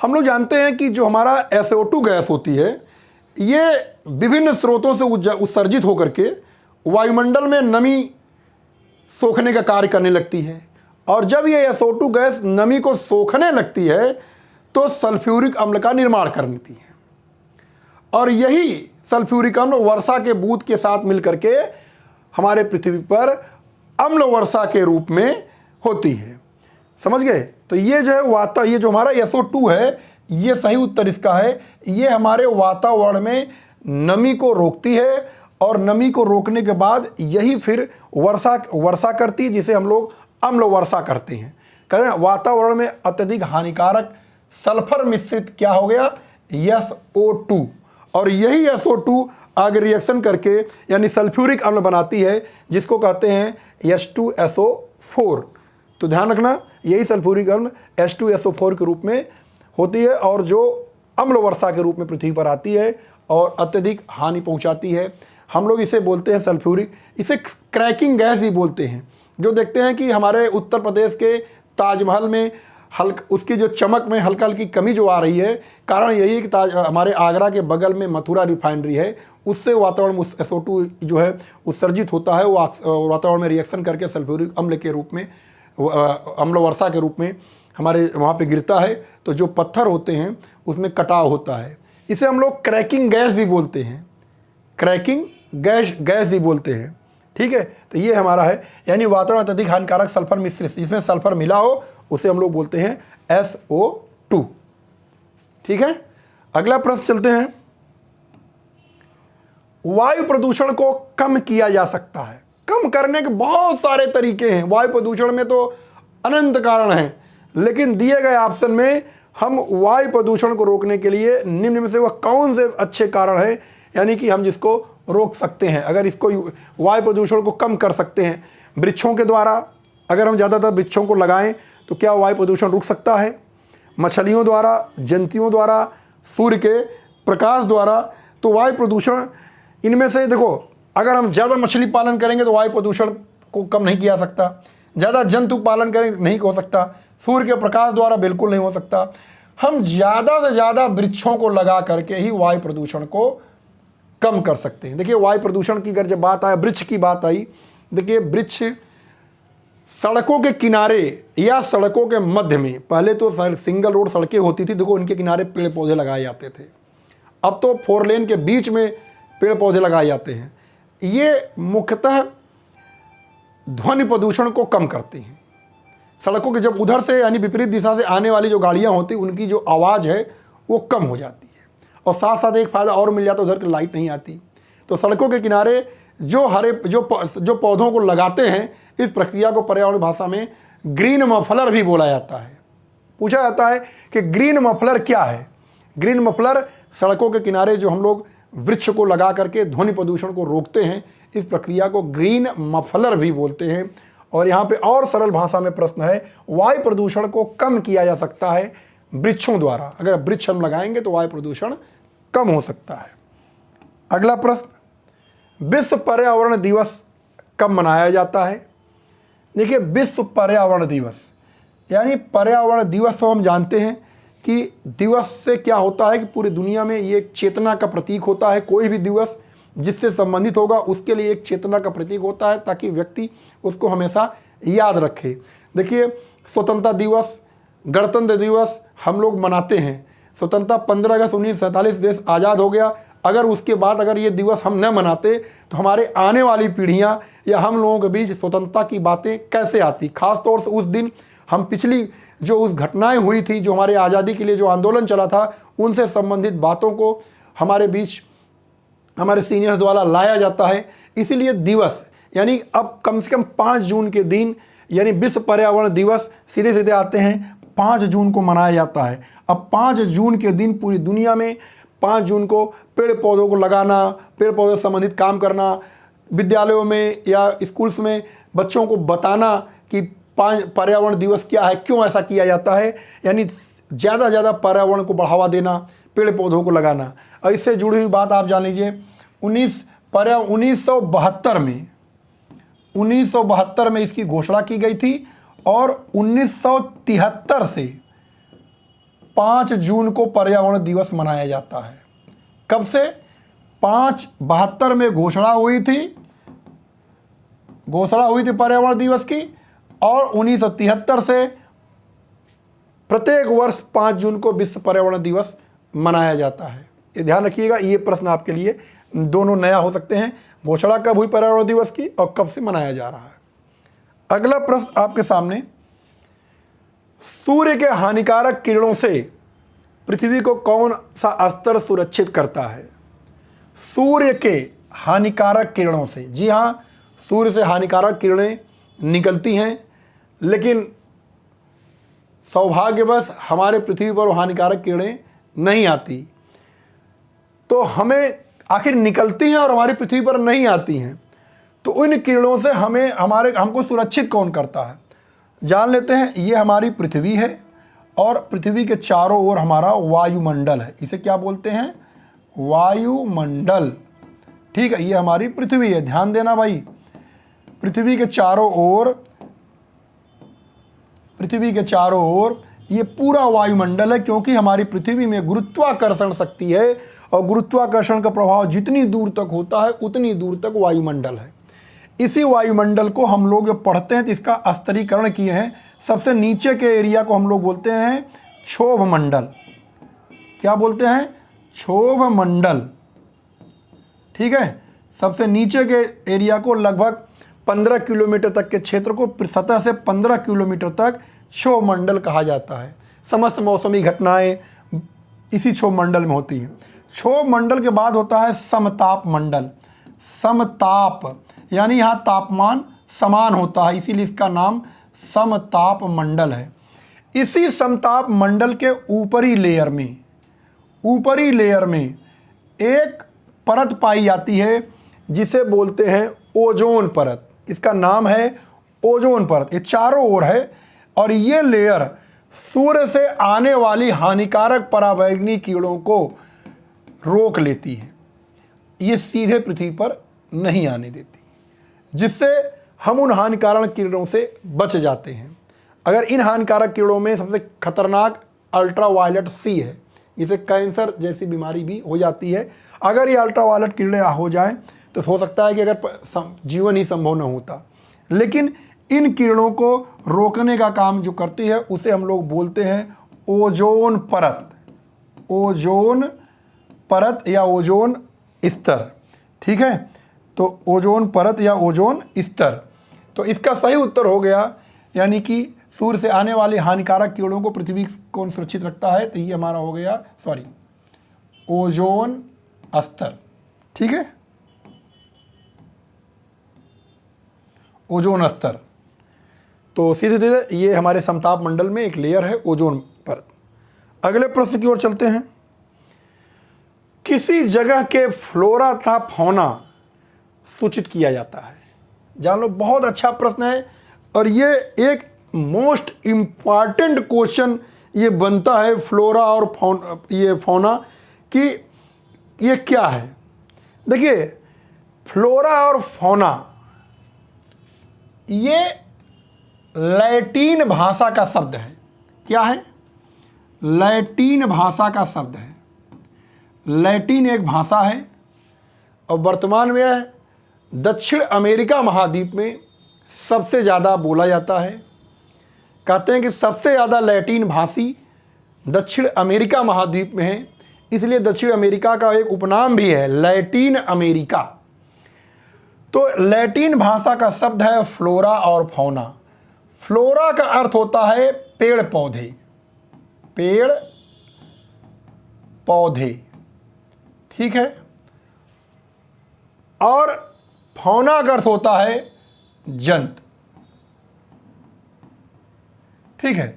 S1: हम लोग जानते हैं कि जो हमारा SO2 गैस होती है, ये विभिन्न स्रोतों से उत्सर्जित होकर के वायुमंडल में नमी सोखने का कार्य करने लगती है, और जब ये SO2 गैस नमी को सोखने लगती है तो सल्फ्यूरिक अम्ल का निर्माण कर लेती है, और यही सल्फ्यूरिक अम्ल वर्षा के बूंद के साथ मिलकर के हमारे पृथ्वी पर अम्ल वर्षा के रूप में होती है। समझ गए? तो ये जो है ये जो हमारा SO2 है, ये सही उत्तर इसका है। ये हमारे वातावरण में नमी को रोकती है, और नमी को रोकने के बाद यही फिर वर्षा करती है, जिसे हम लोग अम्ल वर्षा करते हैं। कहते हैं वातावरण में अत्यधिक हानिकारक सल्फर मिश्रित क्या हो गया, SO2, और यही SO2 आगे रिएक्शन करके यानी सल्फ्यूरिक अम्ल बनाती है, जिसको कहते हैं H2SO4। तो ध्यान रखना, यही सल्फ्यूरिक अम्ल H2SO4 के रूप में होती है, और जो अम्ल वर्षा के रूप में पृथ्वी पर आती है और अत्यधिक हानि पहुंचाती है। हम लोग इसे बोलते हैं सल्फ्यूरिक, इसे क्रैकिंग गैस भी बोलते हैं। जो देखते हैं कि हमारे उत्तर प्रदेश के ताजमहल में उसकी जो चमक में हल्का हल्की कमी जो आ रही है, कारण यही है कि हमारे आगरा के बगल में मथुरा रिफाइनरी है, उससे वातावरण में SO2 जो है उत्सर्जित होता है, वो वातावरण में रिएक्शन करके सल्फ्यूरिक अम्ल के रूप में, अम्ल वर्षा के रूप में हमारे वहाँ पे गिरता है। तो जो पत्थर होते हैं उसमें कटाव होता है, इसे हम लोग क्रैकिंग गैस भी बोलते हैं, क्रैकिंग गैस भी बोलते हैं। ठीक है, तो ये हमारा है, यानी वातावरण अत्यधिक हानिकारक सल्फर मिश्रित, जिसमें सल्फर मिला हो उसे हम लोग बोलते हैं SO2। ठीक है, अगला प्रश्न चलते हैं। वायु प्रदूषण को कम किया जा सकता है। कम करने के बहुत सारे तरीके हैं, वायु प्रदूषण में तो अनंत कारण हैं, लेकिन दिए गए ऑप्शन में हम वायु प्रदूषण को रोकने के लिए निम्न में से वह कौन से अच्छे कारण हैं, यानी कि हम जिसको रोक सकते हैं, अगर इसको वायु प्रदूषण को कम कर सकते हैं वृक्षों के द्वारा। अगर हम ज़्यादातर वृक्षों को लगाएं तो क्या वायु प्रदूषण रुक सकता है? मछलियों द्वारा, जंतुओं द्वारा, सूर्य के प्रकाश द्वारा। तो वायु प्रदूषण इनमें से देखो, अगर हम ज़्यादा मछली पालन करेंगे तो वायु प्रदूषण को कम नहीं किया सकता, ज़्यादा जंतु पालन करेंगे नहीं हो सकता, सूर्य के प्रकाश द्वारा बिल्कुल नहीं हो सकता। हम ज़्यादा से ज़्यादा वृक्षों को लगा करके ही वायु प्रदूषण को कम कर सकते हैं। देखिए, वायु प्रदूषण की अगर जब बात आए, वृक्ष की बात आई, देखिए वृक्ष सड़कों के किनारे या सड़कों के मध्य में, पहले तो सिंगल रोड सड़कें होती थी, देखो उनके किनारे पेड़ पौधे लगाए जाते थे। अब तो 4 लेन के बीच में पेड़ पौधे लगाए जाते हैं। ये मुख्यतः ध्वनि प्रदूषण को कम करते हैं। सड़कों के जब उधर से यानी विपरीत दिशा से आने वाली जो गाड़ियाँ होती, उनकी जो आवाज़ है वो कम हो जाती है, और साथ साथ एक फ़ायदा और मिल जाता है, उधर की लाइट नहीं आती। तो सड़कों के किनारे जो पौधों को लगाते हैं, इस प्रक्रिया को पर्यावरण भाषा में ग्रीन मफलर भी बोला जाता है। पूछा जाता है कि ग्रीन मफलर क्या है? ग्रीन मफलर सड़कों के किनारे जो हम लोग वृक्ष को लगा करके ध्वनि प्रदूषण को रोकते हैं, इस प्रक्रिया को ग्रीन मफलर भी बोलते हैं। और यहाँ पे और सरल भाषा में प्रश्न है, वायु प्रदूषण को कम किया जा सकता है वृक्षों द्वारा। अगर वृक्ष हम लगाएंगे तो वायु प्रदूषण कम हो सकता है। अगला प्रश्न, विश्व पर्यावरण दिवस कब मनाया जाता है? देखिए, विश्व पर्यावरण दिवस यानी पर्यावरण दिवस तो हम जानते हैं कि दिवस से क्या होता है कि पूरी दुनिया में ये एक चेतना का प्रतीक होता है। कोई भी दिवस जिससे संबंधित होगा उसके लिए एक चेतना का प्रतीक होता है, ताकि व्यक्ति उसको हमेशा याद रखे। देखिए, स्वतंत्रता दिवस, गणतंत्र दिवस हम लोग मनाते हैं। स्वतंत्रता 15 अगस्त 1947 देश आज़ाद हो गया। अगर उसके बाद अगर ये दिवस हम न मनाते तो हमारे आने वाली पीढ़ियाँ या हम लोगों के बीच स्वतंत्रता की बातें कैसे आती। खास तौर से उस दिन हम पिछली जो उस घटनाएं हुई थी, जो हमारे आज़ादी के लिए जो आंदोलन चला था, उनसे संबंधित बातों को हमारे बीच हमारे सीनियर्स द्वारा लाया जाता है। इसीलिए दिवस यानी अब कम से कम 5 जून के दिन यानी विश्व पर्यावरण दिवस सीधे सीधे आते हैं 5 जून को मनाया जाता है। अब 5 जून के दिन पूरी दुनिया में 5 जून को पेड़ पौधों को लगाना, पेड़ पौधों से संबंधित काम करना, विद्यालयों में या स्कूल्स में बच्चों को बताना कि पर्यावरण दिवस क्या है, क्यों ऐसा किया जाता है, यानी ज़्यादा से ज़्यादा पर्यावरण को बढ़ावा देना, पेड़ पौधों को लगाना। और इससे जुड़ी हुई बात आप जान लीजिए 1972 में इसकी घोषणा की गई थी और 1973 से 5 जून को पर्यावरण दिवस मनाया जाता है। कब से? 72 में घोषणा हुई थी पर्यावरण दिवस की और 1973 से प्रत्येक वर्ष 5 जून को विश्व पर्यावरण दिवस मनाया जाता है। ये ध्यान रखिएगा, ये प्रश्न आपके लिए दोनों नया हो सकते हैं, घोषणा कब हुई पर्यावरण दिवस की और कब से मनाया जा रहा है। अगला प्रश्न आपके सामने, सूर्य के हानिकारक किरणों से पृथ्वी को कौन सा स्तर सुरक्षित करता है? सूर्य के हानिकारक किरणों से, जी हाँ, सूर्य से हानिकारक किरणें निकलती हैं, लेकिन सौभाग्यवश हमारे पृथ्वी पर हानिकारक किरणें नहीं आती। तो हमें आखिर निकलती हैं और हमारी पृथ्वी पर नहीं आती हैं, तो उन किरणों से हमको सुरक्षित कौन करता है? जान लेते हैं। ये हमारी पृथ्वी है और पृथ्वी के चारों ओर हमारा वायुमंडल है। इसे क्या बोलते हैं? वायुमंडल। ठीक है, ये हमारी पृथ्वी है, ध्यान देना भाई। पृथ्वी के चारों ओर ये पूरा वायुमंडल है, क्योंकि हमारी पृथ्वी में गुरुत्वाकर्षण शक्ति है और गुरुत्वाकर्षण का प्रभाव जितनी दूर तक होता है उतनी दूर तक वायुमंडल है। इसी वायुमंडल को हम लोग जब पढ़ते हैं तो इसका स्तरीकरण किए हैं। सबसे नीचे के एरिया को हम लोग बोलते हैं क्षोभ मंडल। क्या बोलते हैं? क्षोभ मंडल। ठीक है, सबसे नीचे के एरिया को लगभग 15 किलोमीटर तक के क्षेत्र को सतह से 15 किलोमीटर तक क्षोभ मंडल कहा जाता है। समस्त मौसमी घटनाएं इसी क्षोभ मंडल में होती हैं। क्षोभ मंडल के बाद होता है समताप मंडल। समताप यानी यहाँ तापमान समान होता है, इसीलिए इसका नाम समताप मंडल है। इसी समताप मंडल के ऊपरी लेयर में एक परत पाई जाती है जिसे बोलते हैं ओजोन परत। इसका नाम है ओजोन परत। ये चारों ओर है और ये लेयर सूर्य से आने वाली हानिकारक पराबैंगनी किरणों को रोक लेती है। ये सीधे पृथ्वी पर नहीं आने देती, जिससे हम उन हानिकारक किरणों से बच जाते हैं। अगर इन हानिकारक किरणों में सबसे खतरनाक अल्ट्रावायलेट सी है, इसे कैंसर जैसी बीमारी भी हो जाती है। अगर ये अल्ट्रावायलेट किरणें हो जाएं तो हो सकता है कि अगर जीवन ही संभव न होता। लेकिन इन किरणों को रोकने का काम जो करती है उसे हम लोग बोलते हैं ओजोन परत। ओजोन परत या ओजोन स्तर। ठीक है, तो ओजोन परत या ओजोन स्तर। तो इसका सही उत्तर हो गया, यानी कि सूर्य से आने वाली हानिकारक किरणों को पृथ्वी कौन सुरक्षित रखता है, तो ये हमारा हो गया ओजोन स्तर। ठीक है, ओजोन स्तर। तो सीधे सीधे ये हमारे समताप मंडल में एक लेयर है ओजोन परत। अगले प्रश्न की ओर चलते हैं। किसी जगह के फ्लोरा तथा फौना सूचित किया जाता है? जान लो, बहुत अच्छा प्रश्न है और ये एक मोस्ट इम्पॉर्टेंट क्वेश्चन ये बनता है फ्लोरा और फौना कि ये क्या है। देखिए, फ्लोरा और फौना ये लैटिन भाषा का शब्द है। क्या है? लैटिन भाषा का शब्द है। लैटिन एक भाषा है और वर्तमान में दक्षिण अमेरिका महाद्वीप में सबसे ज़्यादा बोला जाता है। कहते हैं कि सबसे ज़्यादा लैटिन भाषी दक्षिण अमेरिका महाद्वीप में है, इसलिए दक्षिण अमेरिका का एक उपनाम भी है लैटिन अमेरिका। तो लैटिन भाषा का शब्द है फ्लोरा और फौना। फ्लोरा का अर्थ होता है पेड़ पौधे, पेड़ पौधे, ठीक है। और फौना का अर्थ होता है जंतु, ठीक है।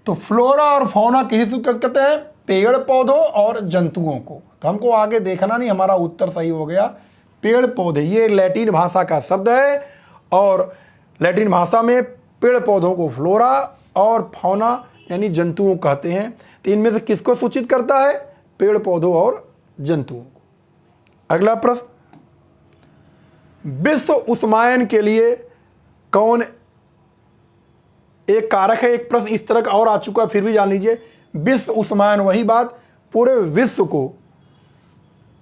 S1: तो फ्लोरा और फौना किसी सूत्र कहते हैं पेड़ पौधों और जंतुओं को। तो हमको आगे देखना नहीं, हमारा उत्तर सही हो गया पेड़ पौधे। ये लैटिन भाषा का शब्द है और लैटिन भाषा में पेड़ पौधों को फ्लोरा और फौना यानी जंतुओं कहते हैं। तो इनमें से किसको सूचित करता है? पेड़ पौधों और जंतुओं को। अगला प्रश्न, विश्व उष्मायन के लिए कौन एक कारक है? एक प्रश्न इस तरह का और आ चुका है, फिर भी जान लीजिए। विश्व उष्मायन, वही बात, पूरे विश्व को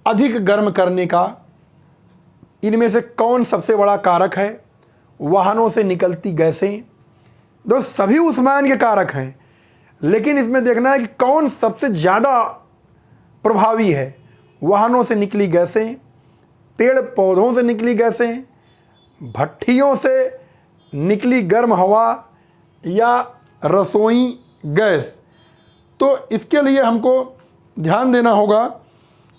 S1: अधिक गर्म करने का इनमें से कौन सबसे बड़ा कारक है? वाहनों से निकलती गैसें। दोस्त सभी उष्मायन के कारक हैं, लेकिन इसमें देखना है कि कौन सबसे ज़्यादा प्रभावी है। वाहनों से निकली गैसें, पेड़ पौधों से निकली गैसें, भट्ठियों से निकली गर्म हवा या रसोई गैस। तो इसके लिए हमको ध्यान देना होगा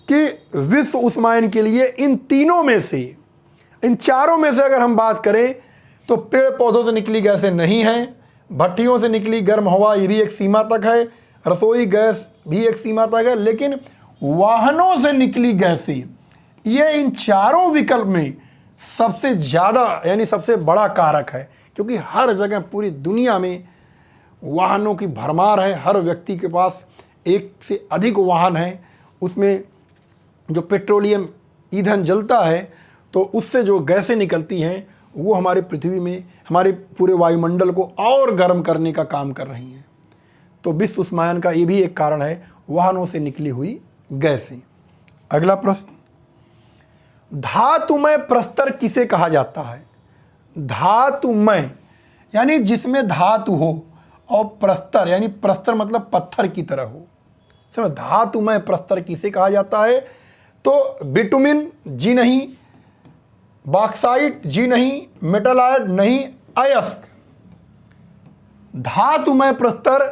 S1: कि विश्व उष्मायन के लिए इन तीनों में से, इन चारों में से अगर हम बात करें तो पेड़ पौधों से निकली गैसें नहीं हैं, भट्टियों से निकली गर्म हवा ये भी एक सीमा तक है, रसोई गैस भी एक सीमा तक है, लेकिन वाहनों से निकली गैसें ये इन चारों विकल्प में सबसे ज़्यादा यानी सबसे बड़ा कारक है। क्योंकि हर जगह पूरी दुनिया में वाहनों की भरमार है, हर व्यक्ति के पास एक से अधिक वाहन है, उसमें जो पेट्रोलियम ईंधन जलता है तो उससे जो गैसें निकलती हैं वो हमारे पृथ्वी में, हमारे पूरे वायुमंडल को और गर्म करने का काम कर रही हैं। तो विश्व उष्मायन का ये भी एक कारण है, वाहनों से निकली हुई गैसें। अगला प्रश्न, धातुमय प्रस्तर किसे कहा जाता है? धातुमय यानी जिसमें धातु हो, और प्रस्तर यानी प्रस्तर मतलब पत्थर की तरह हो। समझ, धातुमय प्रस्तर किसे कहा जाता है? तो बिटुमिन जी नहीं, बॉक्साइट जी नहीं, मेटालाइट नहीं, अयस्क। धातुमय प्रस्तर,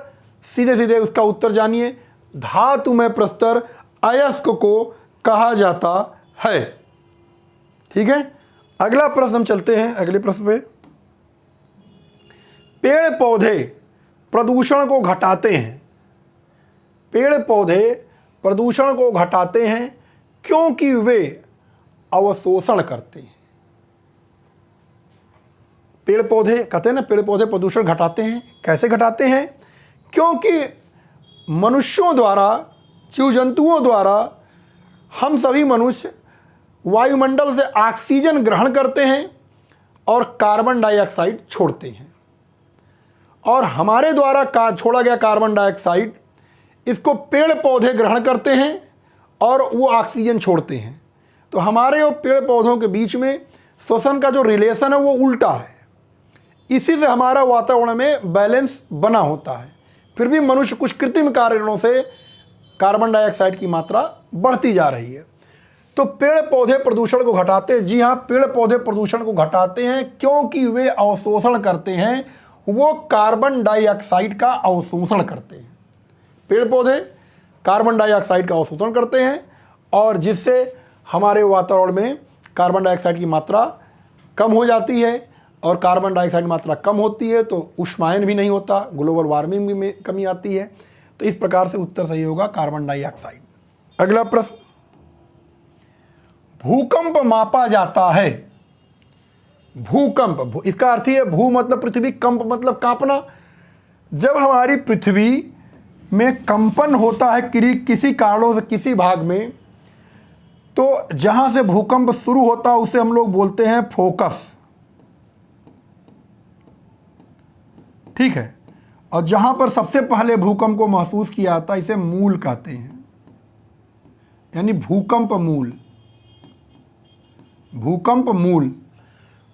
S1: सीधे सीधे उसका उत्तर जानिए, धातुमय प्रस्तर अयस्क को कहा जाता है। ठीक है, अगला प्रश्न हम चलते हैं अगले प्रश्न पे। पेड़ पौधे प्रदूषण को घटाते हैं, पेड़ पौधे प्रदूषण को घटाते हैं क्योंकि वे अवशोषण करते हैं। पेड़ पौधे कहते हैं ना, पेड़ पौधे प्रदूषण घटाते हैं। कैसे घटाते हैं? क्योंकि मनुष्यों द्वारा, जीव जंतुओं द्वारा हम सभी मनुष्य वायुमंडल से ऑक्सीजन ग्रहण करते हैं और कार्बन डाइऑक्साइड छोड़ते हैं, और हमारे द्वारा छोड़ा गया कार्बन डाइऑक्साइड इसको पेड़ पौधे ग्रहण करते हैं और वो ऑक्सीजन छोड़ते हैं। तो हमारे और पेड़ पौधों के बीच में श्वसन का जो रिलेशन है वो उल्टा है। इसी से हमारा वातावरण में बैलेंस बना होता है। फिर भी मनुष्य कुछ कृत्रिम कारणों से कार्बन डाइऑक्साइड की मात्रा बढ़ती जा रही है। तो पेड़ पौधे प्रदूषण को घटाते हैं। जी हाँ, पेड़ पौधे प्रदूषण को घटाते हैं क्योंकि वे अवशोषण करते हैं, वो कार्बन डाइऑक्साइड का अवशोषण करते हैं। पेड़ पौधे कार्बन डाइऑक्साइड का अवशोषण करते हैं और जिससे हमारे वातावरण में कार्बन डाइऑक्साइड की मात्रा कम हो जाती है, और कार्बन डाइऑक्साइड की मात्रा कम होती है तो उष्मायन भी नहीं होता, ग्लोबल वार्मिंग में कमी आती है। तो इस प्रकार से उत्तर सही होगा कार्बन डाइऑक्साइड। अगला प्रश्न, भूकंप मापा जाता है। भूकंप, इसका अर्थ ही है भू मतलब पृथ्वी, कंप मतलब कांपना। जब हमारी पृथ्वी में कंपन होता है किसी कारणों से किसी भाग में, तो जहां से भूकंप शुरू होता है उसे हम लोग बोलते हैं फोकस। ठीक है, और जहां पर सबसे पहले भूकंप को महसूस किया जाता है इसे मूल कहते हैं, यानी भूकंप मूल। भूकंप मूल,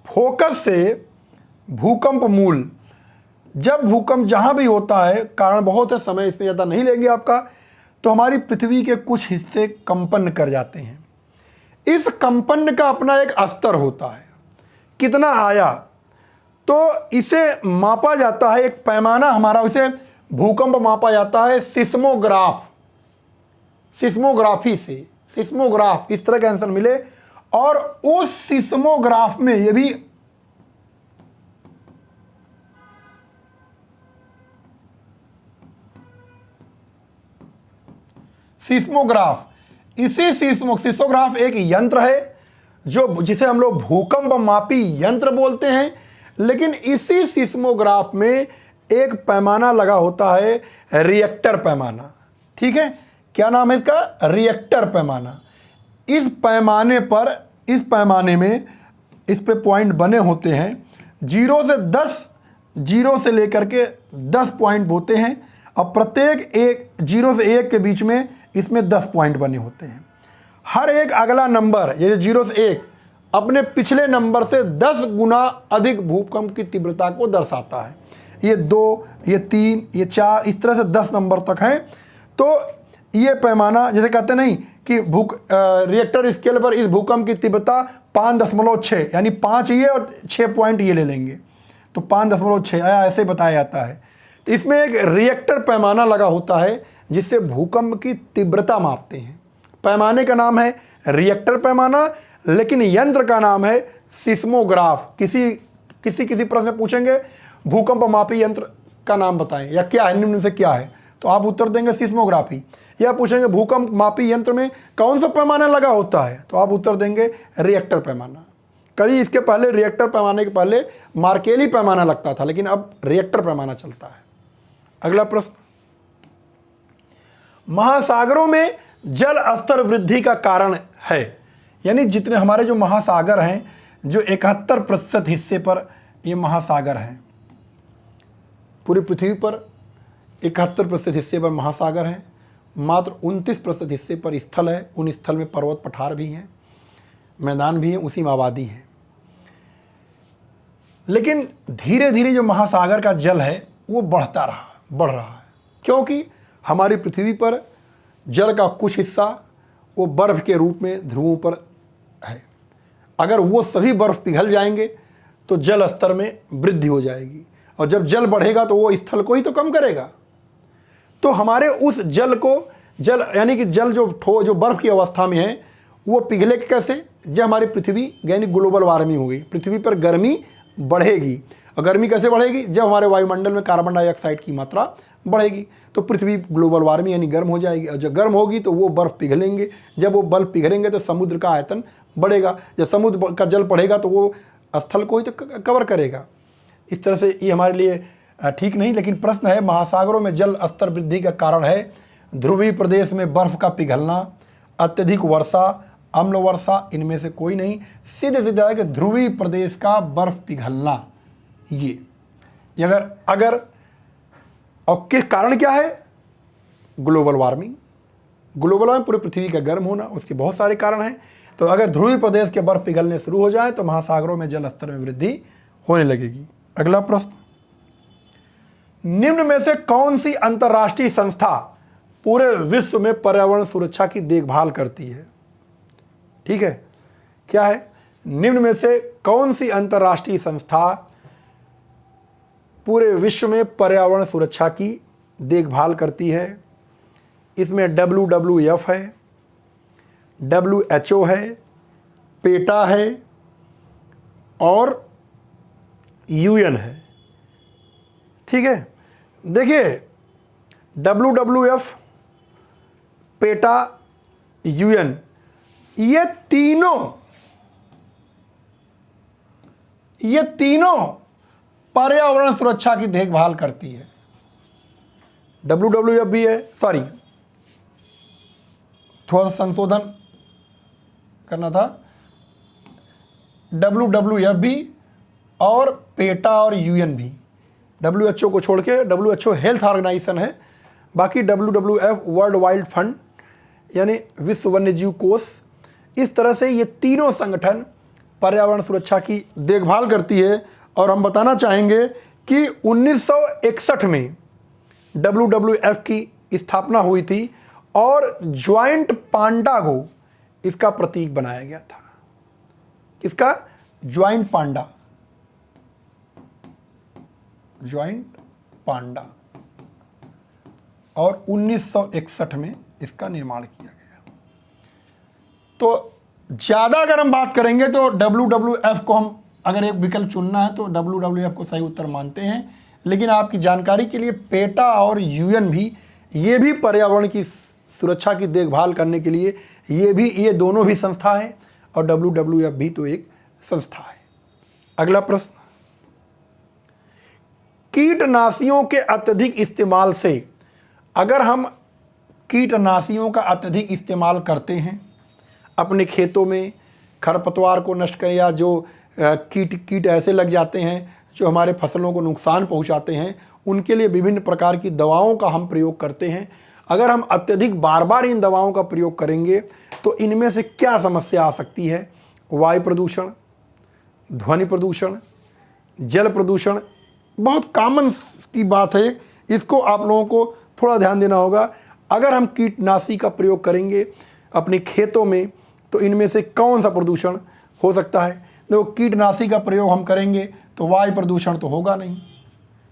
S1: फोकस से भूकंप मूल जब भूकंप जहाँ भी होता है, कारण बहुत है, समय इसमें ज़्यादा नहीं लेंगे आपका, तो हमारी पृथ्वी के कुछ हिस्से कंपन कर जाते हैं। इस कंपन का अपना एक स्तर होता है, कितना आया, तो इसे मापा जाता है, एक पैमाना हमारा, उसे भूकंप मापा जाता है सिस्मोग्राफ, सिस्मोग्राफी से, सिस्मोग्राफ, इस तरह का आंसर मिले। और उस सिस्मोग्राफ में ये भी सिस्मोग्राफ, इसी सिस्मोग्राफ एक यंत्र है जो जिसे हम लोग भूकंप मापी यंत्र बोलते हैं। लेकिन इसी सिस्मोग्राफ में एक पैमाना लगा होता है, रिएक्टर पैमाना। ठीक है, क्या नाम है इसका? रिएक्टर पैमाना। इस पैमाने में इस पे पॉइंट बने होते हैं, 0 से 10, 0 से लेकर के 10 पॉइंट होते हैं, और प्रत्येक एक 0 से 1 के बीच में इसमें 10 पॉइंट बने होते हैं। हर एक अगला नंबर, जैसे 0 से 1, अपने पिछले नंबर से 10 गुना अधिक भूकंप की तीव्रता को दर्शाता है। ये 2, ये 3, ये 4, इस तरह से 10 नंबर तक है। तो ये पैमाना, जैसे कहते नहीं कि रिएक्टर स्केल पर इस भूकंप की तीव्रता 5.6, यानी 5 ये और 6 पॉइंट ये ले लेंगे तो 5.6 आया, ऐसे बताया जाता है। तो इसमें एक रिएक्टर पैमाना लगा होता है जिससे भूकंप की तीव्रता मापते हैं। पैमाने का नाम है रिएक्टर पैमाना, लेकिन यंत्र का नाम है सिस्मोग्राफ। किसी प्रश्न पूछेंगे भूकंप मापी यंत्र का नाम बताएं या क्या है, निम्न से क्या है, तो आप उत्तर देंगे सिस्मोग्राफी। या पूछेंगे भूकंप मापी यंत्र में कौन सा पैमाना लगा होता है, तो आप उत्तर देंगे रिएक्टर पैमाना। कभी इसके पहले, रिएक्टर पैमाने के पहले मार्केली पैमाना लगता था, लेकिन अब रिएक्टर पैमाना चलता है। अगला प्रश्न, महासागरों में जल स्तर वृद्धि का कारण है, यानी जितने हमारे जो महासागर हैं, जो 71% हिस्से पर ये महासागर हैं, पूरी पृथ्वी पर 71% हिस्से पर महासागर हैं, मात्र 29% हिस्से पर स्थल है। उन स्थल में पर्वत पठार भी हैं, मैदान भी हैं, उसी में आबादी है। लेकिन धीरे धीरे जो महासागर का जल है वो बढ़ रहा है, क्योंकि हमारी पृथ्वी पर जल का कुछ हिस्सा वो बर्फ़ के रूप में ध्रुवों पर है। अगर वो सभी बर्फ़ पिघल जाएंगे तो जल स्तर में वृद्धि हो जाएगी, और जब जल बढ़ेगा तो वो स्थल को ही तो कम करेगा। तो हमारे उस जल को, यानी कि जल जो बर्फ़ की अवस्था में है वो पिघले कैसे? जब हमारी पृथ्वी यानी ग्लोबल वार्मिंग होगी, पृथ्वी पर गर्मी बढ़ेगी। और गर्मी कैसे बढ़ेगी? जब हमारे वायुमंडल में कार्बन डाइऑक्साइड की मात्रा बढ़ेगी तो पृथ्वी ग्लोबल वार्मिंग यानी गर्म हो जाएगी, और जब गर्म होगी तो वो बर्फ़ पिघलेंगे। जब वो बर्फ़ पिघलेंगे तो समुद्र का आयतन बढ़ेगा। जब समुद्र का जल बढ़ेगा तो वो स्थल को ही तो कवर करेगा। इस तरह से ये हमारे लिए ठीक नहीं। लेकिन प्रश्न है, महासागरों में जल स्तर वृद्धि का कारण है ध्रुवीय प्रदेश में बर्फ़ का पिघलना, अत्यधिक वर्षा, अम्ल वर्षा, इनमें से कोई नहीं। सीधे सीधे है कि ध्रुवीय प्रदेश का बर्फ़ पिघलना, ये अगर और किस कारण क्या है? Global warming. ग्लोबल वार्मिंग पूरी पृथ्वी का गर्म होना, उसके बहुत सारे कारण हैं। तो अगर ध्रुवीय प्रदेश के बर्फ पिघलने शुरू हो जाए तो महासागरों में जल स्तर में वृद्धि होने लगेगी। अगला प्रश्न, निम्न में से कौन सी अंतर्राष्ट्रीय संस्था पूरे विश्व में पर्यावरण सुरक्षा की देखभाल करती है? ठीक है, क्या है? निम्न में से कौन सी अंतर्राष्ट्रीय संस्था पूरे विश्व में पर्यावरण सुरक्षा की देखभाल करती है? इसमें WWF है, WHO है, पेटा है और UN है। ठीक है, देखिए WWF, पेटा, UN, ये तीनों पर्यावरण सुरक्षा की देखभाल करती है। WWF भी है, सॉरी थोड़ा सा संशोधन करना था, WWF भी और पेटा और UN भी। WHO को छोड़ के, WHO हेल्थ ऑर्गेनाइजेशन है, बाकी WWF वर्ल्ड वाइल्ड फंड यानी विश्व वन्यजीव कोष। इस तरह से ये तीनों संगठन पर्यावरण सुरक्षा की देखभाल करती है। और हम बताना चाहेंगे कि 1961 में WWF की स्थापना हुई थी और ज्वाइंट पांडा को इसका प्रतीक बनाया गया था। इसका ज्वाइंट पांडा, ज्वाइंट पांडा, और 1961 में इसका निर्माण किया गया। तो ज़्यादा अगर हम बात करेंगे तो WWF को हम अगर एक विकल्प चुनना है तो WWF को सही उत्तर मानते हैं, लेकिन आपकी जानकारी के लिए पेटा और UN भी, ये भी पर्यावरण की सुरक्षा की देखभाल करने के लिए ये दोनों भी संस्था है और WWF भी तो एक संस्था है। अगला प्रश्न, कीटनाशियों के अत्यधिक इस्तेमाल से, अगर हम कीटनाशियों का अत्यधिक इस्तेमाल करते हैं अपने खेतों में, खरपतवार को नष्ट करें या जो कीट ऐसे लग जाते हैं जो हमारे फसलों को नुकसान पहुंचाते हैं, उनके लिए विभिन्न प्रकार की दवाओं का हम प्रयोग करते हैं। अगर हम अत्यधिक बार बार इन दवाओं का प्रयोग करेंगे तो इनमें से क्या समस्या आ सकती है? वायु प्रदूषण, ध्वनि प्रदूषण, जल प्रदूषण, बहुत कॉमन की बात है, इसको आप लोगों को थोड़ा ध्यान देना होगा। अगर हम कीटनाशी का प्रयोग करेंगे अपने खेतों में तो इनमें से कौन सा प्रदूषण हो सकता है? देखो, कीटनाशी का प्रयोग हम करेंगे तो वायु प्रदूषण तो होगा नहीं,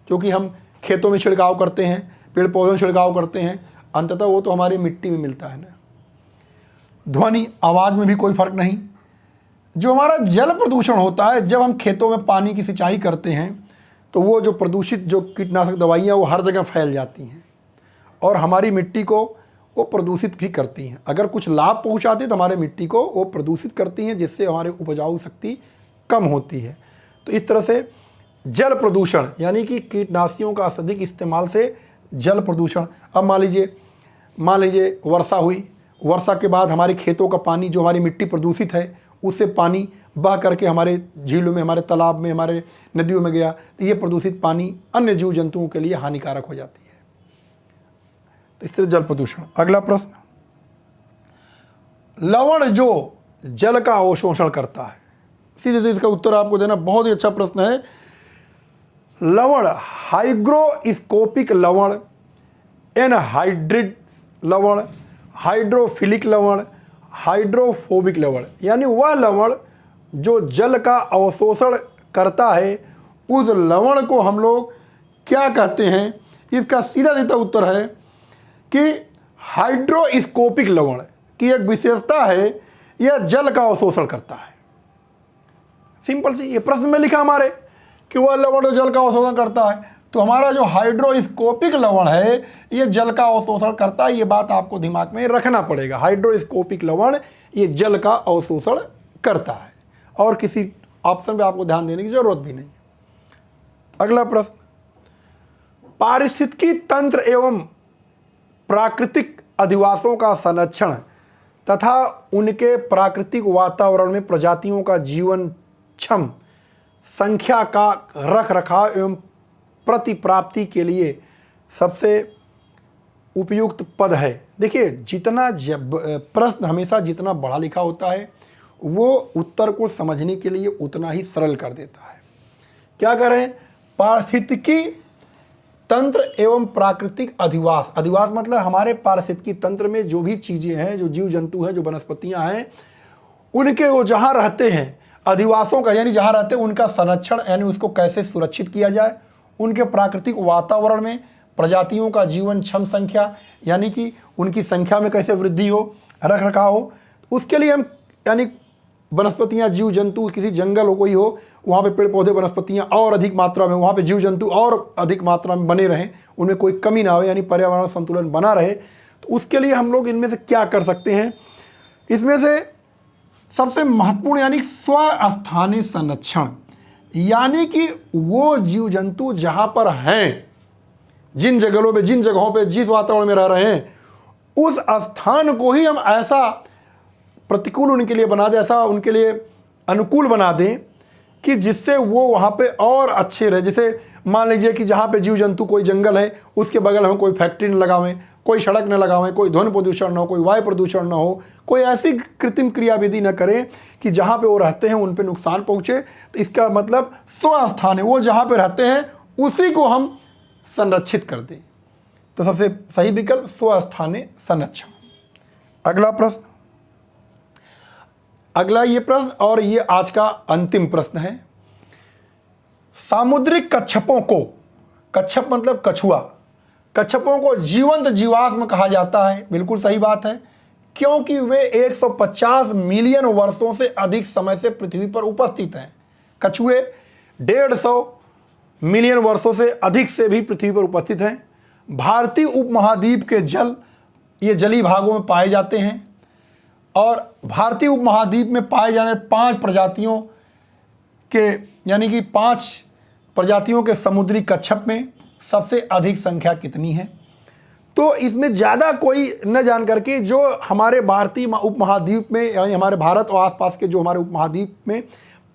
S1: क्योंकि हम खेतों में छिड़काव करते हैं, पेड़ पौधों में छिड़काव करते हैं, अंततः वो तो हमारी मिट्टी में मिलता है ना। ध्वनि, आवाज़ में भी कोई फर्क नहीं। जो हमारा जल प्रदूषण होता है, जब हम खेतों में पानी की सिंचाई करते हैं तो वो जो प्रदूषित जो कीटनाशक दवाइयाँ वो हर जगह फैल जाती हैं और हमारी मिट्टी को वो प्रदूषित भी करती हैं। अगर कुछ लाभ पहुँचाती है तो हमारे मिट्टी को वो प्रदूषित करती हैं, जिससे हमारी उपजाऊ शक्ति कम होती है। तो इस तरह से जल प्रदूषण यानी कि कीटनाशियों का अत्यधिक इस्तेमाल से जल प्रदूषण। अब मान लीजिए वर्षा हुई, वर्षा के बाद हमारे खेतों का पानी, जो हमारी मिट्टी प्रदूषित है, उससे पानी बह करके हमारे झीलों में, हमारे तालाब में, हमारे नदियों में गया, तो ये प्रदूषित पानी अन्य जीव जंतुओं के लिए हानिकारक हो जाती है। तो इस तरह जल प्रदूषण। अगला प्रश्न, लवण जो जल का अवशोषण करता है, सीधे से इसका उत्तर आपको देना। बहुत ही अच्छा प्रश्न है। लवण, हाइग्रोस्कोपिक लवण, एनहाइड्रिड लवण, हाइड्रोफिलिक लवण, हाइड्रोफोबिक लवण, यानी वह लवण जो जल का अवशोषण करता है, उस लवण को हम लोग क्या कहते हैं? इसका सीधा सीधा उत्तर है कि हाइड्रोस्कोपिक लवण की एक विशेषता है, यह जल का अवशोषण करता है। सिंपल सी, ये प्रश्न में लिखा हमारे कि वह लवण जो जल का अवशोषण करता है, तो हमारा जो हाइड्रोस्कोपिक लवण है ये जल का अवशोषण करता है। ये बात आपको दिमाग में रखना पड़ेगा। हाइड्रोस्कोपिक लवण ये जल का अवशोषण करता है और किसी ऑप्शन पे आपको ध्यान देने की जरूरत भी नहीं। अगला प्रश्न, पारिस्थितिकी तंत्र एवं प्राकृतिक अधिवासों का संरक्षण तथा उनके प्राकृतिक वातावरण में प्रजातियों का जीवन क्षम संख्या का रख रखाव एवं प्रतिप्राप्ति के लिए सबसे उपयुक्त पद है। देखिए, जितना प्रश्न हमेशा जितना बड़ा लिखा होता है वो उत्तर को समझने के लिए उतना ही सरल कर देता है। क्या करें? पारिस्थितिकी तंत्र एवं प्राकृतिक अधिवास। अधिवास मतलब हमारे पारिस्थितिकी तंत्र में जो भी चीज़ें हैं, जो जीव जंतु हैं, जो वनस्पतियां हैं, उनके वो जहाँ रहते हैं, अधिवासों का यानी जहाँ रहते हैं उनका संरक्षण यानी उसको कैसे सुरक्षित किया जाए, उनके प्राकृतिक वातावरण में प्रजातियों का जीवन क्षम संख्या यानी कि उनकी संख्या में कैसे वृद्धि हो, रख रखाव हो, उसके लिए हम यानी वनस्पतियाँ, जीव जंतु, किसी जंगल हो कोई हो, वहाँ पे पेड़ पौधे वनस्पतियाँ और अधिक मात्रा में, वहाँ पे जीव जंतु और अधिक मात्रा में बने रहें, उनमें कोई कमी ना हो, यानी पर्यावरण संतुलन बना रहे। तो उसके लिए हम लोग इनमें से क्या कर सकते हैं? इसमें से सबसे महत्वपूर्ण यानी स्वस्थानीय संरक्षण, यानी कि वो जीव जंतु जहाँ पर हैं, जिन जगहों पे जिस वातावरण में रह रहे हैं, उस स्थान को ही हम ऐसा प्रतिकूल उनके लिए बना दें, ऐसा उनके लिए अनुकूल बना दें कि जिससे वो वहाँ पे और अच्छे रहे। जैसे मान लीजिए कि जहाँ पे जीव जंतु, कोई जंगल है, उसके बगल में कोई फैक्ट्री न लगावें, कोई सड़क न लगावें, कोई ध्वनि प्रदूषण न हो, कोई वायु प्रदूषण न हो, कोई ऐसी कृत्रिम क्रियाविधि न करें कि जहाँ पे वो रहते हैं उन पे नुकसान पहुँचे। तो इसका मतलब स्वस्थान है, वो जहाँ पे रहते हैं उसी को हम संरक्षित कर दें। तो सबसे सही विकल्प स्वस्थाने संरक्षण। अगला प्रश्न, अगला ये प्रश्न और ये आज का अंतिम प्रश्न है। सामुद्रिक कच्छपों को, कच्छप मतलब कछुआ, कच्छपों को जीवंत जीवाश्म कहा जाता है। बिल्कुल सही बात है, क्योंकि वे 150 मिलियन वर्षों से अधिक समय से पृथ्वी पर उपस्थित हैं। कछुए 150 मिलियन वर्षों से अधिक से भी पृथ्वी पर उपस्थित हैं। भारतीय उपमहाद्वीप के ये जलीय भागों में पाए जाते हैं और भारतीय उपमहाद्वीप में पाए जाने 5 प्रजातियों के, यानी कि 5 प्रजातियों के समुद्री कच्छप में सबसे अधिक संख्या कितनी है? तो इसमें ज़्यादा कोई न जान करके जो हमारे भारतीय उपमहाद्वीप में, यानी हमारे भारत और आसपास के जो हमारे उपमहाद्वीप में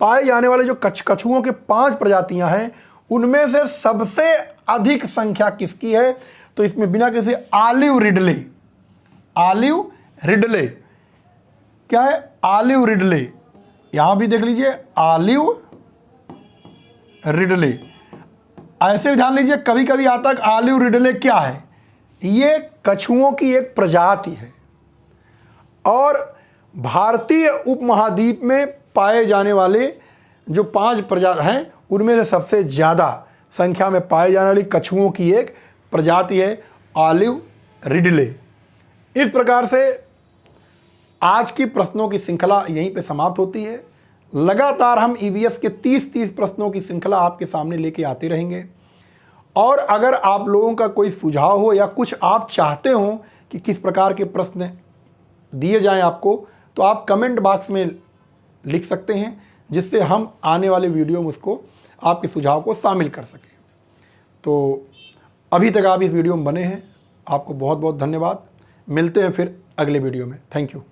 S1: पाए जाने वाले जो कछुओं के 5 प्रजातियां हैं, उनमें से सबसे अधिक संख्या किसकी है? तो इसमें बिना किसी ऑलिव रिडले, ऑलिव रिडले क्या है? ऑलिव रिडले, यहां भी देख लीजिए ऑलिव रिडले। ऐसे भी ध्यान लीजिए, कभी कभी आता है ऑलिव रिडले क्या है? ये कछुओं की एक प्रजाति है और भारतीय उपमहाद्वीप में पाए जाने वाले जो 5 प्रजाति हैं, उनमें से सबसे ज़्यादा संख्या में पाए जाने वाली कछुओं की एक प्रजाति है ऑलिव रिडले। इस प्रकार से आज की प्रश्नों की श्रृंखला यहीं पे समाप्त होती है। लगातार हम ईवीएस के 30 प्रश्नों की श्रृंखला आपके सामने लेके आते रहेंगे और अगर आप लोगों का कोई सुझाव हो या कुछ आप चाहते हो कि किस प्रकार के प्रश्न दिए जाएं आपको, तो आप कमेंट बॉक्स में लिख सकते हैं, जिससे हम आने वाले वीडियो में उसको आपके सुझाव को शामिल कर सकें। तो अभी तक आप इस वीडियो में बने हैं, आपको बहुत बहुत धन्यवाद। मिलते हैं फिर अगले वीडियो में। Thank you.